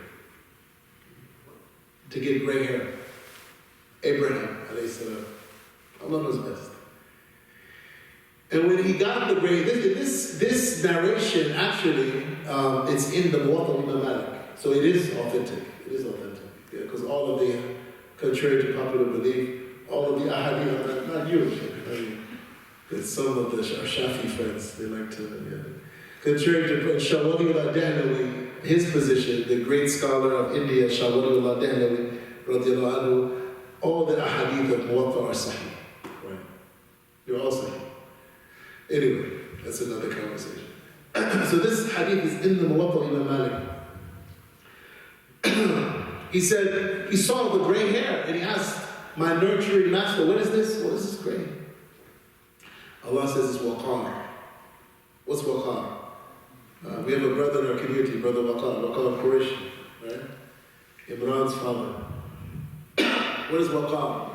To get gray hair. Abraham alayhi salam. Allah knows best. And when he got the gray, this narration actually, it's in the Muwatta Imam Malik. So it is authentic. It is authentic. Yeah, because all of the, contrary to popular belief, all of the ahadith, not you, but some of the Shafi friends, they like to, contrary to Shawwaliullah Dehlawi, his position, the great scholar of India, Shawwaliullah Dehlawi, radiallahu anhu, all the ahadith of Muwatta are sahih. Right? They're all sahih. Anyway, That's another conversation. So this hadith is in the Muwatta Imam Malik. He said, he saw the gray hair and he asked my nurturing master, what is this? What is this gray? Allah says it's waqar. What's waqar? We have a brother in our community, Brother Waqar Quraysh, right? Imran's father. What is waqar?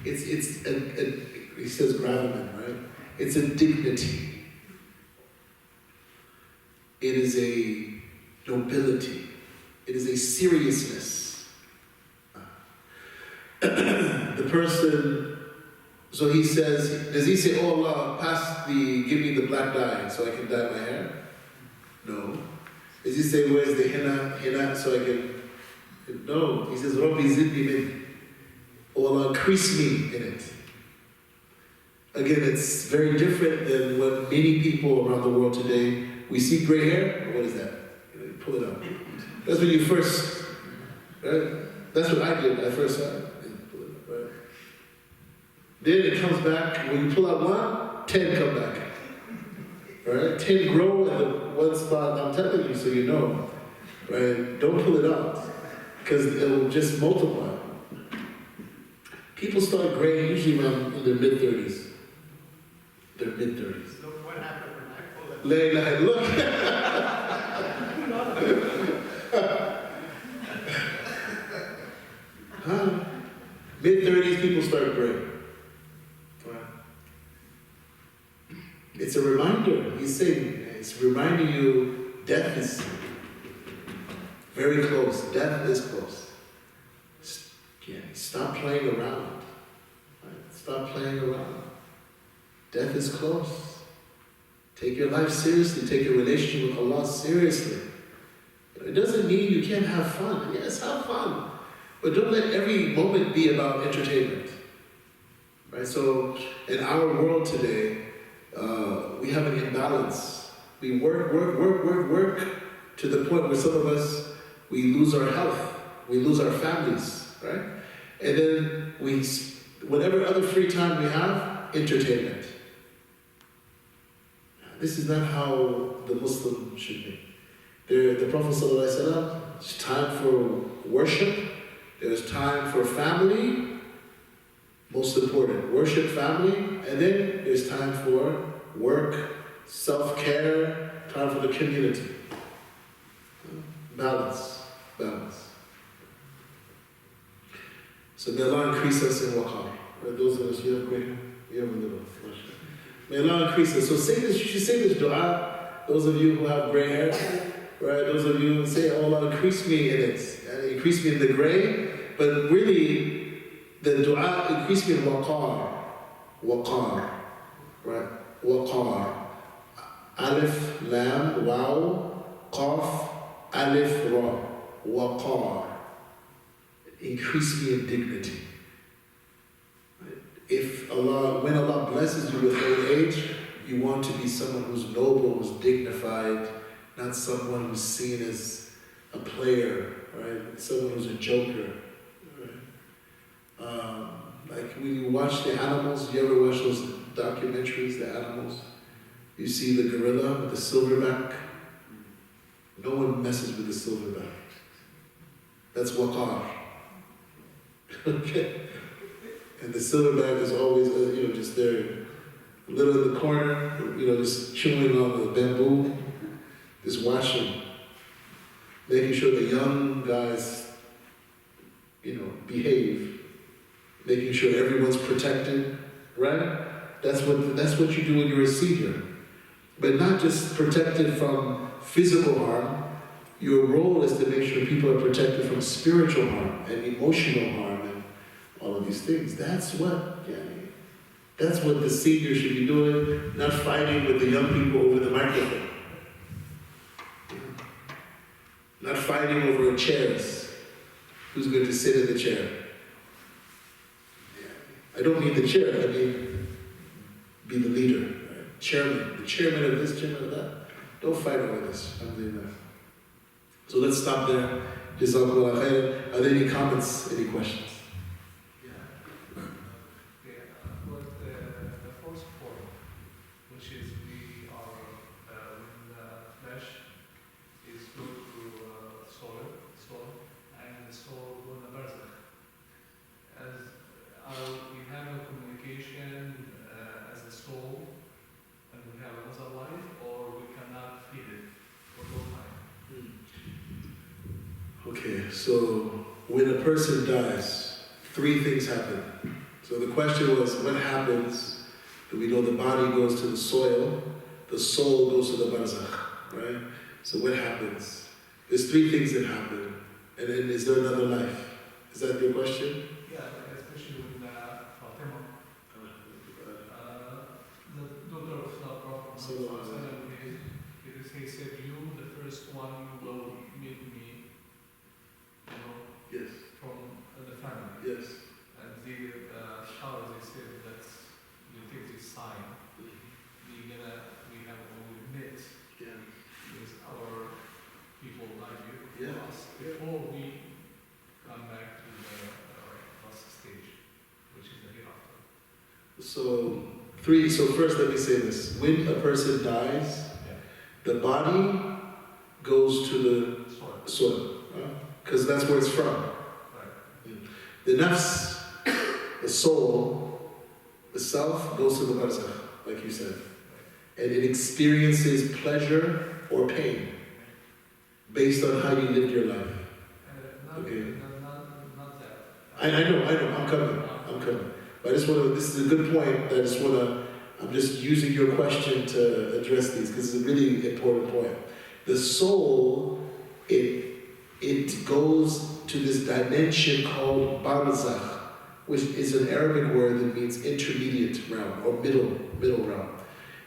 It's he says gravamen, right? It's a dignity. It is a nobility. It is a seriousness. The person, so he says, does he say, oh Allah, give me the black dye so I can dye my hair? No. Does he say, where's the henna so I can? No. He says, Rabbi zidni min. Oh Allah, increase me in it. Again, it's very different than what many people around the world today, we see gray hair, what is that? You pull it out. That's when you first, right? That's what I did, I first saw it. Pull it up, right? Then it comes back, when you pull out one, 10 come back. Right? 10 grow in the one spot, I'm telling you so you know. Right? Don't pull it out, because it will just multiply. People start graying usually around in their mid-30s. Their mid-30s. Look what happened when I pulled it. Look. Huh? Mid-30s, people start graying. It's a reminder. He's saying, it's reminding you death is very close. Death is close. Stop playing around. Right? Stop playing around. Death is close. Take your life seriously. Take your relationship with Allah seriously. It doesn't mean you can't have fun. Yes, have fun. But don't let every moment be about entertainment. Right? So, in our world today, we have an imbalance. We work to the point where some of us, we lose our health. We lose our families. Right? And then whatever other free time we have, entertainment. This is not how the Muslim should be. The Prophet ﷺ, it's time for worship, there's time for family, most important, worship, family, and then there's time for work, self-care, time for the community. Balance. So may Allah increase us in waqar. Those of us, you have great, you have a little. May Allah increase us. So say this, you should say this dua. Those of you who have gray hair, right? Those of you who say, oh Allah, increase me in it. And increase me in the gray. But really, the dua, increase me in waqar. Waqar. Right? Waqar. Alif, lam, waw, qaf, alif, ra. Waqar. Increase me in dignity. When Allah blesses you with old age, you want to be someone who's noble, who's dignified, not someone who's seen as a player, right? Someone who's a joker. Right? Like when you watch the animals, you ever watch those documentaries, the animals? You see the gorilla with the silverback. No one messes with the silverback. That's waqar. Okay. And the silverback is always, just there, a little in the corner, just chewing on the bamboo, just watching, making sure the young guys, behave, making sure everyone's protected, right? That's what you do when you're a senior. But not just protected from physical harm. Your role is to make sure people are protected from spiritual harm and emotional harm and all of these things. That's what the senior should be doing, not fighting with the young people over the microphone. Not fighting over chairs. Who's going to sit in the chair? I don't mean the chair, I mean be the leader, right? Chairman, the chairman of this, chairman of that. Don't fight over this. I'm doing that. So let's stop there. Jazakallah khair. Are there any comments, any questions? But the first point, which is Okay, so when a person dies, three things happen. So the question was, what happens? We know the body goes to the soil, the soul goes to the barzakh, right? So what happens? There's three things that happen, and then is there another life? Is that your question? Yeah, especially with Fatima, the daughter of the Prophet. He said, "You, the first one, you will meet me, you know, Yes, from the family." yes. And the scholars they said that you take this sign, we have we met Yeah. with our people like you Yeah. for us before we come back to the last stage, which is the hereafter. So first let me say this. When a person dies, Yeah. the body goes to the Sorry. soil, because that's where it's from. Right. The nafs, the soul, the self goes to the barzakh, like you said. And it experiences pleasure or pain based on how you lived your life. Okay. Not that. I know, I'm coming. But I just want to, this is a good point, that I'm just using your question to address these, because it's a really important point. The soul, it goes to this dimension called barzakh, which is an Arabic word that means intermediate realm, or middle realm.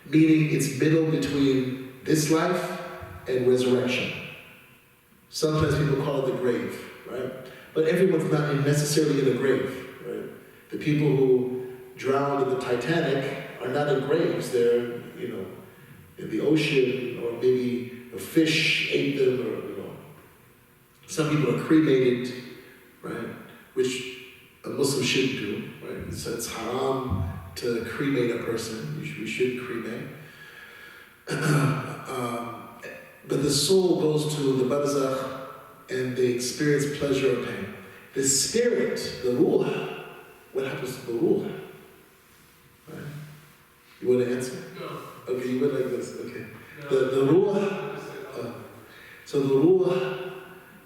Meaning it's middle between this life and resurrection. Sometimes people call it the grave, right? But everyone's not necessarily in a grave, right? The people who drowned in the Titanic are not in graves. They're, in the ocean, or maybe a fish ate them, or, some people are cremated, right? Which a Muslim shouldn't do, right? So it's haram to cremate a person. We shouldn't cremate. But the soul goes to the barzakh, and they experience pleasure or pain. The spirit, the ruh, what happens to the ruh? Right? You want to answer? No. Okay, you went like this. Okay. No. The ruh, so the ruh,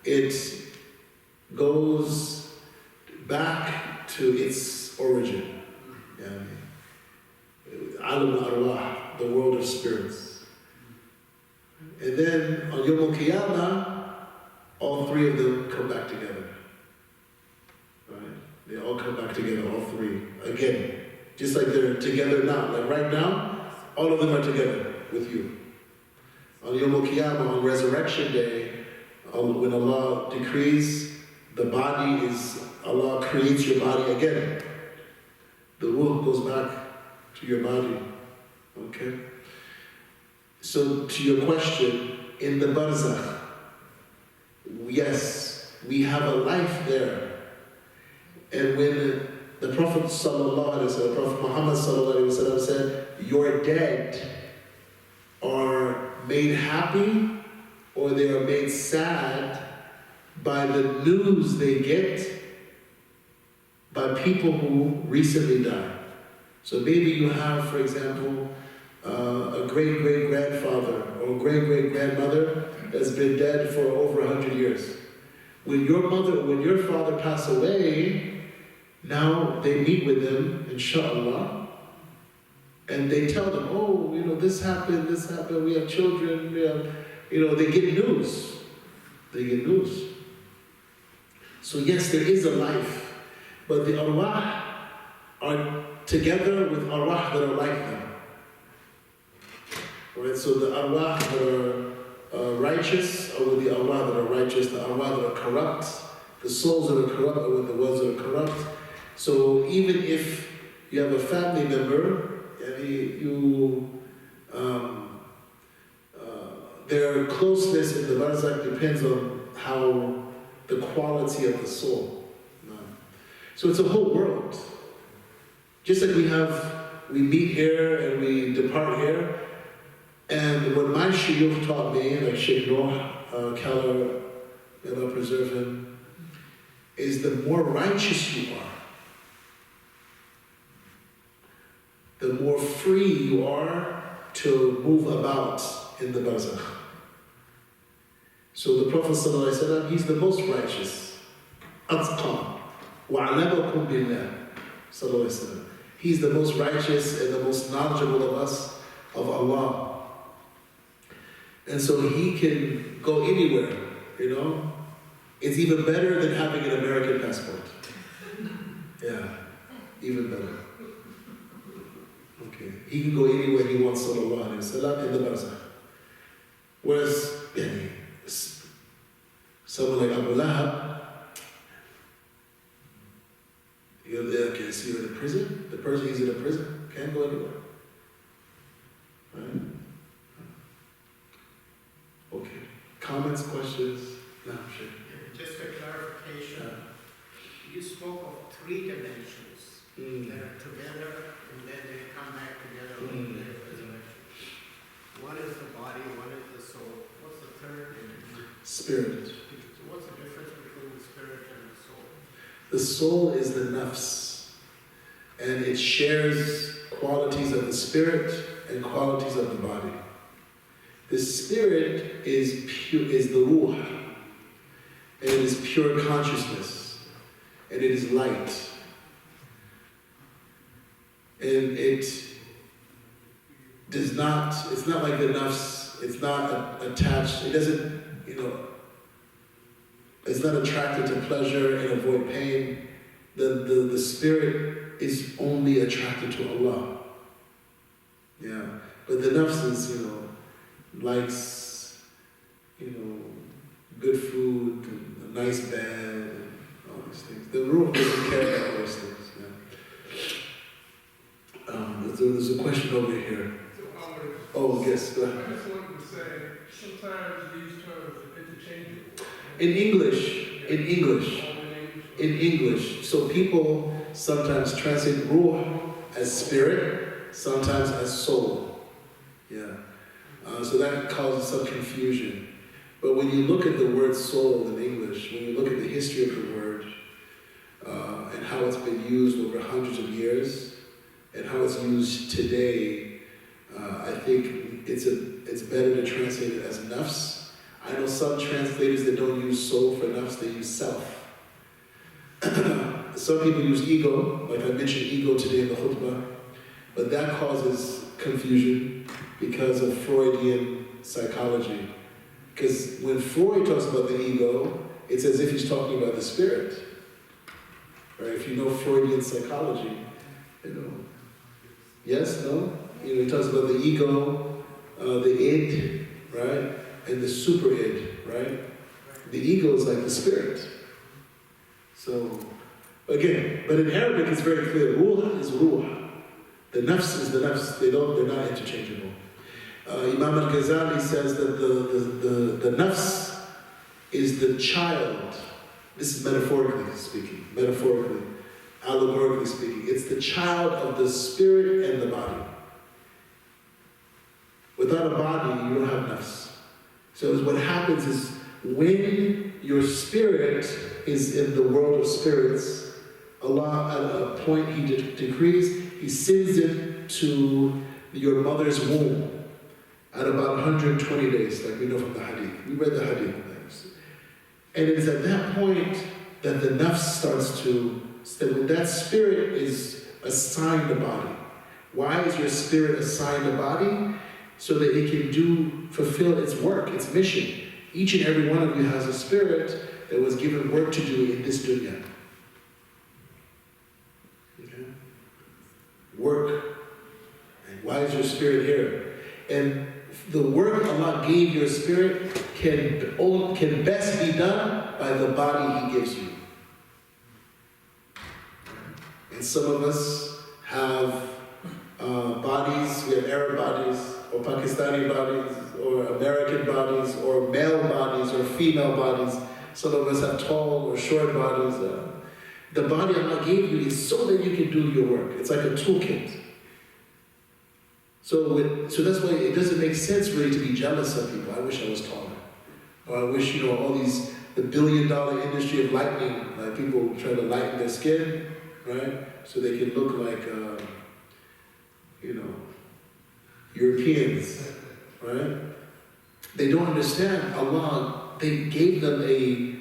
it goes back to its origin. Alam al-arwah, the world of spirits. And then on Yom al-Qiyamah, all three of them come back together. Right? They all come back together, all three. Again, just like they're together now. Like right now, all of them are together with you. On Yom al-Qiyamah, on Resurrection Day, when Allah decrees, the body is, Allah creates your body again. The ruh goes back to your body. Okay? So to your question, in the barzakh, yes, we have a life there. And when the Prophet Prophet Muhammad said, your dead are made happy or they are made sad by the news they get by people who recently died. So maybe you have, for example, a great-great-grandfather or great-great-grandmother that's been dead for over 100 years. When your mother or when your father pass away, now they meet with them, inshallah, and they tell them, oh, this happened, we have children, they get news. They get news. So yes, there is a life, but the arwah are together with arwah that are like them. Right? So the arwah that are righteous are with the arwah that are righteous, the arwah that are corrupt, the souls that are corrupt are with the ones that are corrupt. So even if you have a family member, their closeness in the barzakh depends on how the quality of the soul. So it's a whole world. Just like we meet here and we depart here. And what my shuyukh taught me, like Shaykh Keller, may Allah preserve him, is the more righteous you are, the more free you are to move about in the barzakh. So the Prophet ﷺ, he's the most righteous. أَتْقَى وَعْلَمَكُمْ بِاللَّهِ sallallahu alaihi wasallam. He's the most righteous and the most knowledgeable of us, of Allah. And so he can go anywhere, you know? It's even better than having an American passport. Yeah, even better. Okay, he can go anywhere he wants, sallallahu alaihi wasallam, in the barzakh. Whereas, someone like Abu Lahab, okay, so you're in a prison? The person he's in a prison can't go anywhere. Right? Okay. Comments, questions? No, sure. Just a clarification. You spoke of 3 dimensions that are together and then they come back together in the resurrection. One is the body, one is the soul. What's the third dimension? Spirit. So what's the difference between the spirit and the soul? The soul is the nafs, and it shares qualities of the spirit and qualities of the body. The spirit is the ruh, and it is pure consciousness, and it is light. And it does not, it's not like the nafs, it's not attached, it doesn't, it's not attracted to pleasure and avoid pain. The spirit is only attracted to Allah. Yeah. But the nafs is, likes, good food, and a nice bed, and all these things. The ruh doesn't care about those things. Yeah. There's a question over here. Oh, yes, go ahead. I just wanted to say, sometimes these terms are interchangeable. In English. So people sometimes translate ruh as spirit, sometimes as soul. Yeah. So that causes some confusion. But when you look at the word soul in English, when you look at the history of the word, and how it's been used over hundreds of years, and how it's used today, I think it's better to translate it as nafs. I know some translators that don't use soul for nafs, they use self. Some people use ego, like I mentioned ego today in the khutbah, but that causes confusion because of Freudian psychology. Because when Freud talks about the ego, it's as if he's talking about the spirit. Right? If you know Freudian psychology, yes, no? He talks about the ego, the id, right? And the super id, right? The ego is like the spirit. So, again, but in Arabic it's very clear, ruh is ruh. The nafs is the nafs, they're not interchangeable. Imam al-Ghazali says that the nafs is the child. This is metaphorically speaking, allegorically speaking. It's the child of the spirit and the body. Without a body, you don't have nafs. So what happens is when your spirit is in the world of spirits, Allah at a point He decrees, He sends it to your mother's womb at about 120 days, like we know from the hadith. We read the hadith. And it is at that point that the nafs starts to, that spirit is assigned a body. Why is your spirit assigned a body? So that it can fulfill its work, its mission. Each and every one of you has a spirit that was given work to do in this dunya. Okay? Work. And why is your spirit here? And the work Allah gave your spirit can best be done by the body He gives you. And some of us have bodies, we have Arab bodies, or Pakistani bodies, or American bodies, or male bodies, or female bodies. Some of us have tall or short bodies. The body Allah gave you is so that you can do your work. It's like a toolkit. So that's why it doesn't make sense really to be jealous of people. I wish I was taller. Or I wish, all these, the billion-dollar industry of lightening, like people try to lighten their skin, right? So they can look like, Europeans, right? They don't understand Allah. They gave them a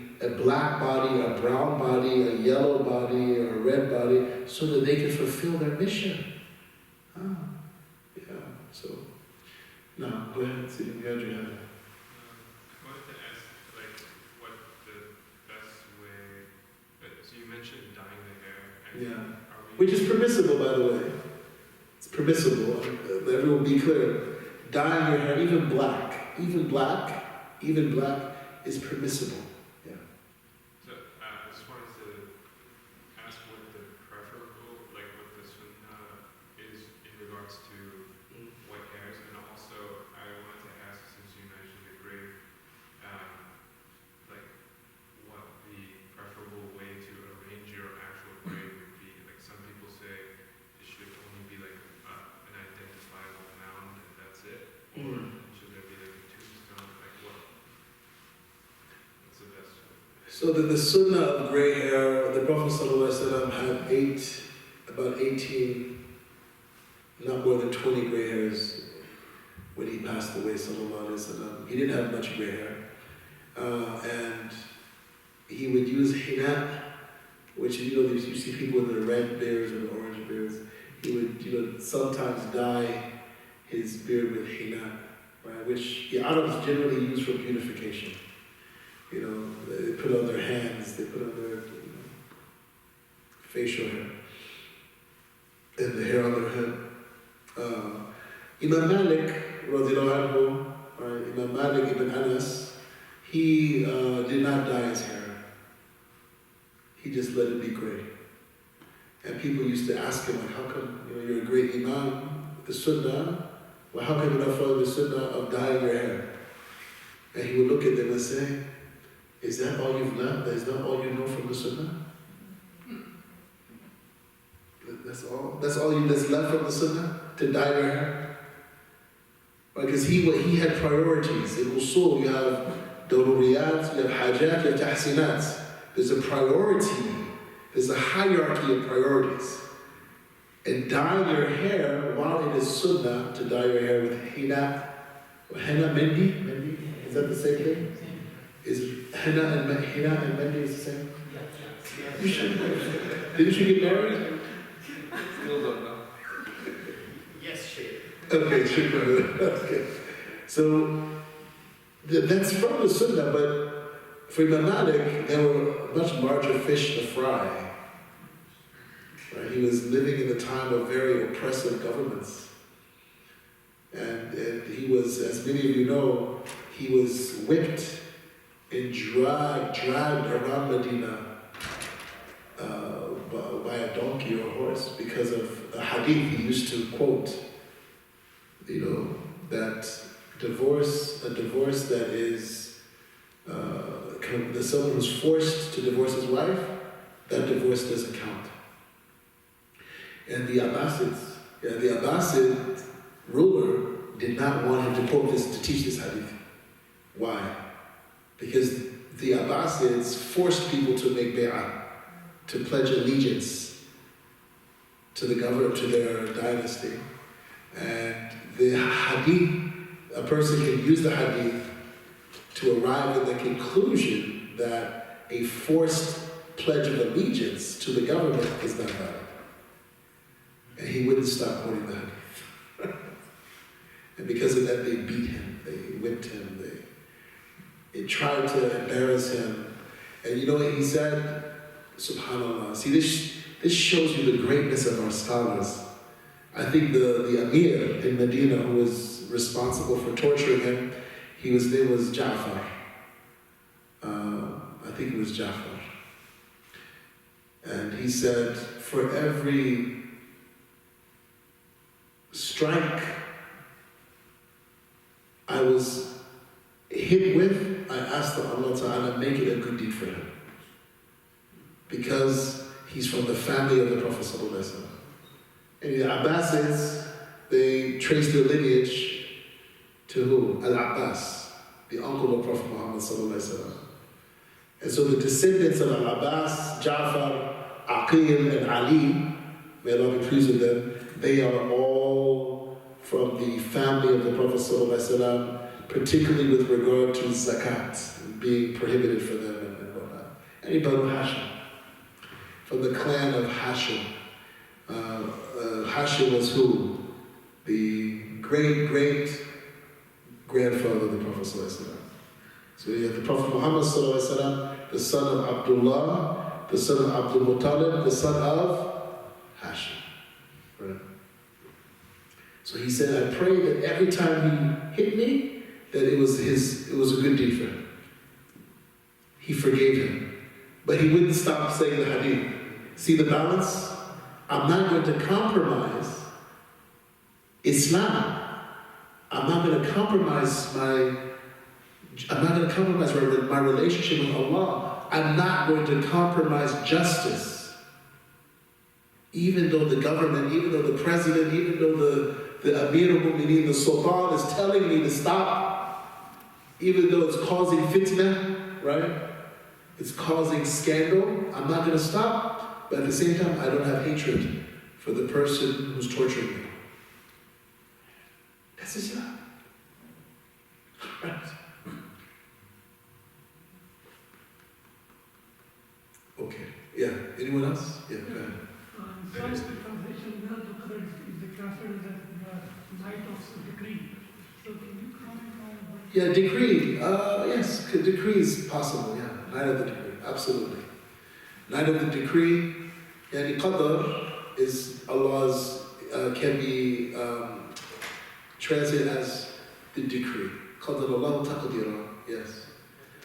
black body, a brown body, a yellow body, or a red body, so that they could fulfill their mission. Ah, yeah. So, now go ahead. See, you had your hand. I wanted to ask, like, what the best way. So you mentioned dyeing the hair. And Yeah. are we, Which is permissible, by the way. It's permissible. Everyone be clear. Dyeing your hair, even black, is permissible. Yeah. So I just wanted to ask what the preferable, like what the sunnah is in regards to white hairs, and also I wanted to ask, since you mentioned the grave, like what the preferable way to arrange your actual grave would be. Like some people say it should only be like an identifiable mound and that's it, or should there be like a tombstone? Like what's the best way? So the sunnah of gray hair, the Prophet ﷺ had about 18, not more than 20 gray hairs when he passed away, sallallahu alaihi wasallam. He didn't have much gray hair. And he would use hinat, which, you see people with the red beards and the orange beards. He would, sometimes dye his beard with hinat, right? Which the Arabs generally use for beautification. They put on their hands, they put on their facial hair, and the hair on their head. Imam Malik, radiallahu anhu, right? Imam Malik ibn Anas, he did not dye his hair. He just let it be gray. And people used to ask him, like, how come, you're a great imam, the sunnah, well, how come you not follow the sunnah of dyeing your hair? And he would look at them and say, is that all you've learned? Is that all you know from the sunnah? That's all that's left from the sunnah? To dye your hair? Because he had priorities. In usul, you have daruriyat, you have hajat, you have tahsinat. There's a priority. There's a hierarchy of priorities. And dye your hair, while it is sunnah to dye your hair with henna, mendi? Is that the same thing? Is henna and mendi is the same? Yes. You should. Didn't you get married? Still don't know. Yes, Shaykh. Okay, shukran. Okay. So that's from the sunnah, but for Imam Malik, there were much larger fish to fry. Right? He was living in the time of very oppressive governments. And he was, as many of you know, he was whipped and dragged around Medina by a donkey or a horse because of a hadith he used to quote. That a divorce that is, someone who's forced to divorce his wife, that divorce doesn't count. And the Abbasid ruler did not want him to quote this, to teach this hadith. Why? Because the Abbasids forced people to make bay'ah, to pledge allegiance to the government, to their dynasty. And the hadith, a person can use the hadith to arrive at the conclusion that a forced pledge of allegiance to the government is not valid. And he wouldn't stop quoting the hadith. And because of that, they beat him, they whipped him, they tried to embarrass him. And you know what he said? Subhanallah. See, this shows you the greatness of our scholars. I think the Amir in Medina, who was responsible for torturing him, his name was Ja'far. I think it was Ja'far. And he said, for every strike I was hit with, I asked Allah Ta'ala make it a good deed for him. Because he's from the family of the Prophet ﷺ. And the Abbasids, they trace their lineage to who? Al-Abbas, the uncle of Prophet Muhammad ﷺ. And so the descendants of Al-Abbas, Ja'far, Aqil, and Ali, may Allah be pleased with them, they are all from the family of the Prophet ﷺ, particularly with regard to zakat, being prohibited for them and whatnot. And Banu Hashim, from the clan of Hashim. Hashim was who? The great-great-grandfather of the Prophet ﷺ. So you have the Prophet Muhammad ﷺ, the son of Abdullah, the son of Abdul Muttalib, the son of Hashim. Right? So he said, I pray that every time he hit me, that it was a good deed for him. He forgave him. But he wouldn't stop saying the hadith. See the balance? I'm not going to compromise Islam. I'm not going to compromise my relationship with Allah. I'm not going to compromise justice. Even though the government, even though the president, even though the Amir al-Mu'mineen, the Sultan is telling me to stop, even though it's causing fitna, right? It's causing scandal, I'm not going to stop. But at the same time, I don't have hatred for the person who's torturing me. That's Islam. Right. Okay. Yeah. Anyone else? Yeah, go ahead. Some translation that occurred is the translation that the night of decree. So can you comment on what? Yeah, decree. Yes, decree is possible. Yeah, night of the decree. Absolutely. Night of the decree. Yani qadr is Allah's, can be translated as the decree. Qadr Allah taqdira. Yes.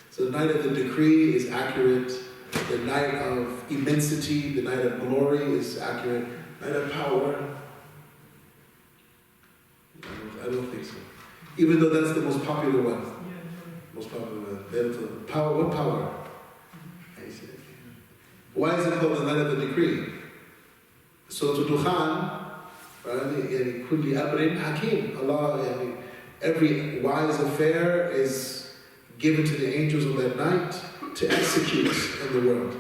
So the night of the decree is accurate. The night of immensity, the night of glory is accurate. Night of power, I don't think so. Even though that's the most popular one. Most popular one. Power, what power? Why is it called the night of the decree? So to Dukhan, right? Kulli amrin hakim. Allah, every wise affair is given to the angels on that night to execute in the world.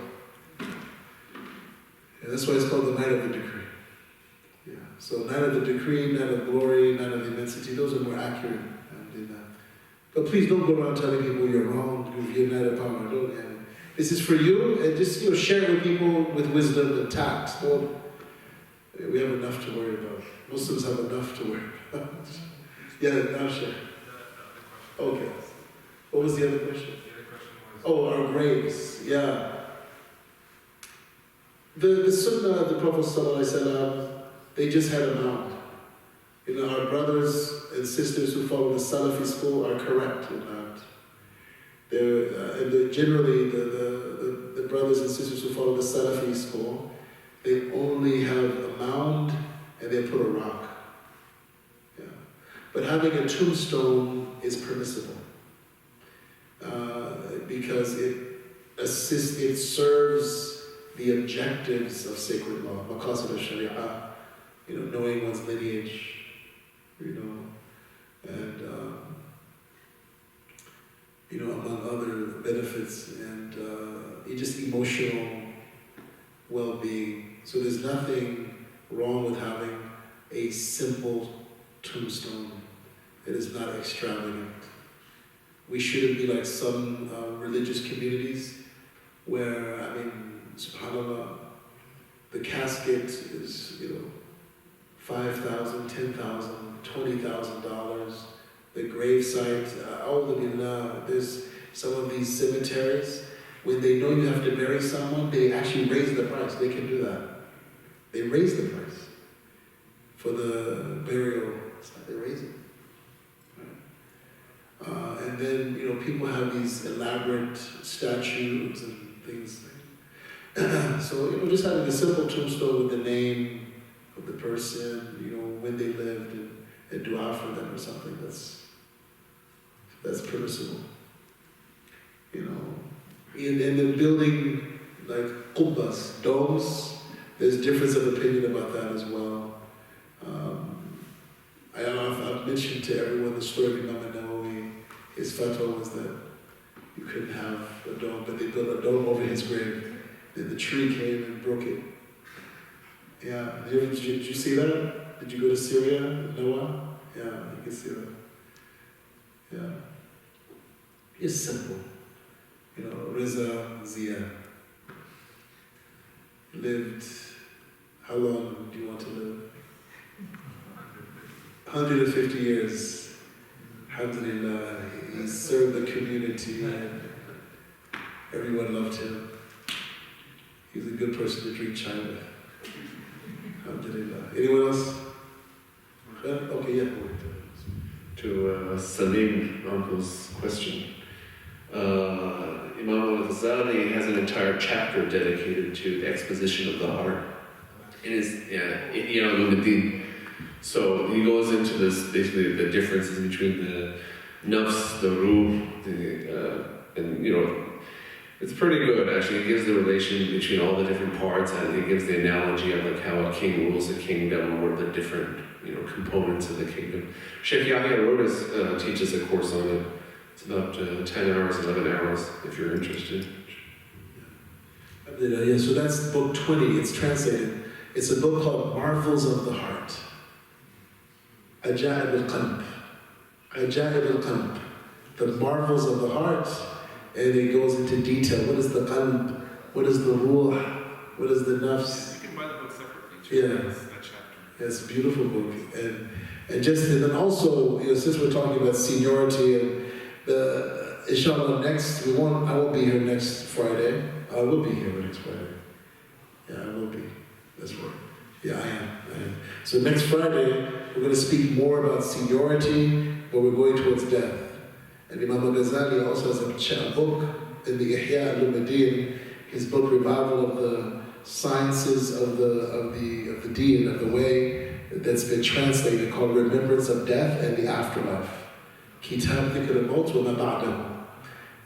And that's why it's called the night of the decree. Yeah. So night of the decree, night of glory, night of immensity, those are more accurate. But please don't go around telling people you're wrong, you're night of power. Don't. This is for you, and just share it with people with wisdom and tact. We have enough to worry about. Muslims have enough to worry about. Yeah, now share. Okay. What was the other question? Oh, our graves, yeah. The Sunnah of the Prophet ﷺ, they just had a mound. Our brothers and sisters who follow the Salafi school are correct in that. Generally, the brothers and sisters who follow the Salafi school, they only have a mound and they put a rock. Yeah. But having a tombstone is permissible. Because it serves the objectives of sacred law, maqasid al-sharia, knowing one's lineage, and among other benefits, and just emotional well-being. So there's nothing wrong with having a simple tombstone that is not extravagant. We shouldn't be like some religious communities where, subhanAllah, the casket is, $5,000, $10,000, $20,000. The gravesite, there's some of these cemeteries, when they know you have to bury someone, they actually raise the price. They can do that. They raise the price for the burial. They raise it. And then, people have these elaborate statues and things. So, just having a simple tombstone with the name of the person, when they lived, and dua for them or something, that's permissible. And then building like qubbas, domes, there's difference of opinion about that as well. I've mentioned to everyone the story of Imam Nawawi. His fatwa was that you couldn't have a dome, but they built a dome over his grave. Then the tree came and broke it. Yeah, did you see that? Did you go to Syria, Noah? Yeah, you can see that. Yeah. It's simple. You know, Reza Zia lived, how long do you want to live? 150 years. Alhamdulillah, he served the community and everyone loved him. He was a good person to drink chai with. Alhamdulillah. Anyone else? Yeah? Okay, yeah. To Salim, uncle's question. Imam al-Ghazali has an entire chapter dedicated to the exposition of the heart. It is, Ulumuddin. So he goes into this, basically the differences between the nafs, the ruh, and it's pretty good actually. It gives the relation between all the different parts, and it gives the analogy of like how a king rules a kingdom, or the different components of the kingdom. Sheikh Yahya Rodas teaches a course on it. It's about 10 hours, 11 hours, if you're interested. Yeah, so that's book 20, it's translated. It's a book called Marvels of the Heart. Ajaib al-Qalb. Ajaib al-Qalb. The marvels of the heart. And it goes into detail. What is the qalb? What is the ruh? What is the nafs? You can buy the book separately. Yeah. That chapter. It's a beautiful book. And then also, since we're talking about seniority and inshallah I won't be here next Friday. I will be here next Friday. Yeah, I will be. That's right. Yeah, I am. So next Friday, we're going to speak more about seniority, but we're going towards death. And Imam al-Ghazali also has a book in the Ihya al-Ulumuddin, his book Revival of the Sciences of the Deen, of the Way, that's been translated, called Remembrance of Death and the Afterlife. Kitab Dhikr al-Maut wa ma ba'dahu.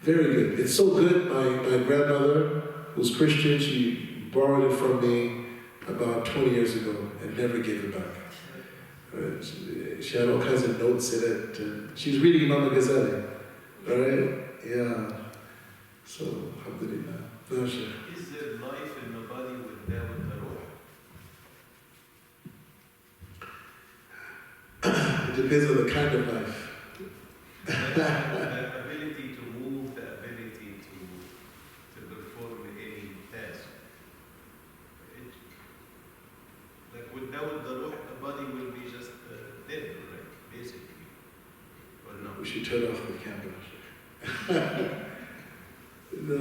Very good. It's so good. My grandmother, who's Christian, she borrowed it from me about 20 years ago and never gave it back. She had all kinds of notes in it. And she's reading Imam al-Ghazali. Right? Yeah. So, alhamdulillah. No, Sheikh. Is there life in the body with that with the ruh? It depends on the kind of life. The ability to move, the ability to perform any task. Like with that with the ruh, the body will be just dead, right? Basically. Or no? We should turn off the camera. No,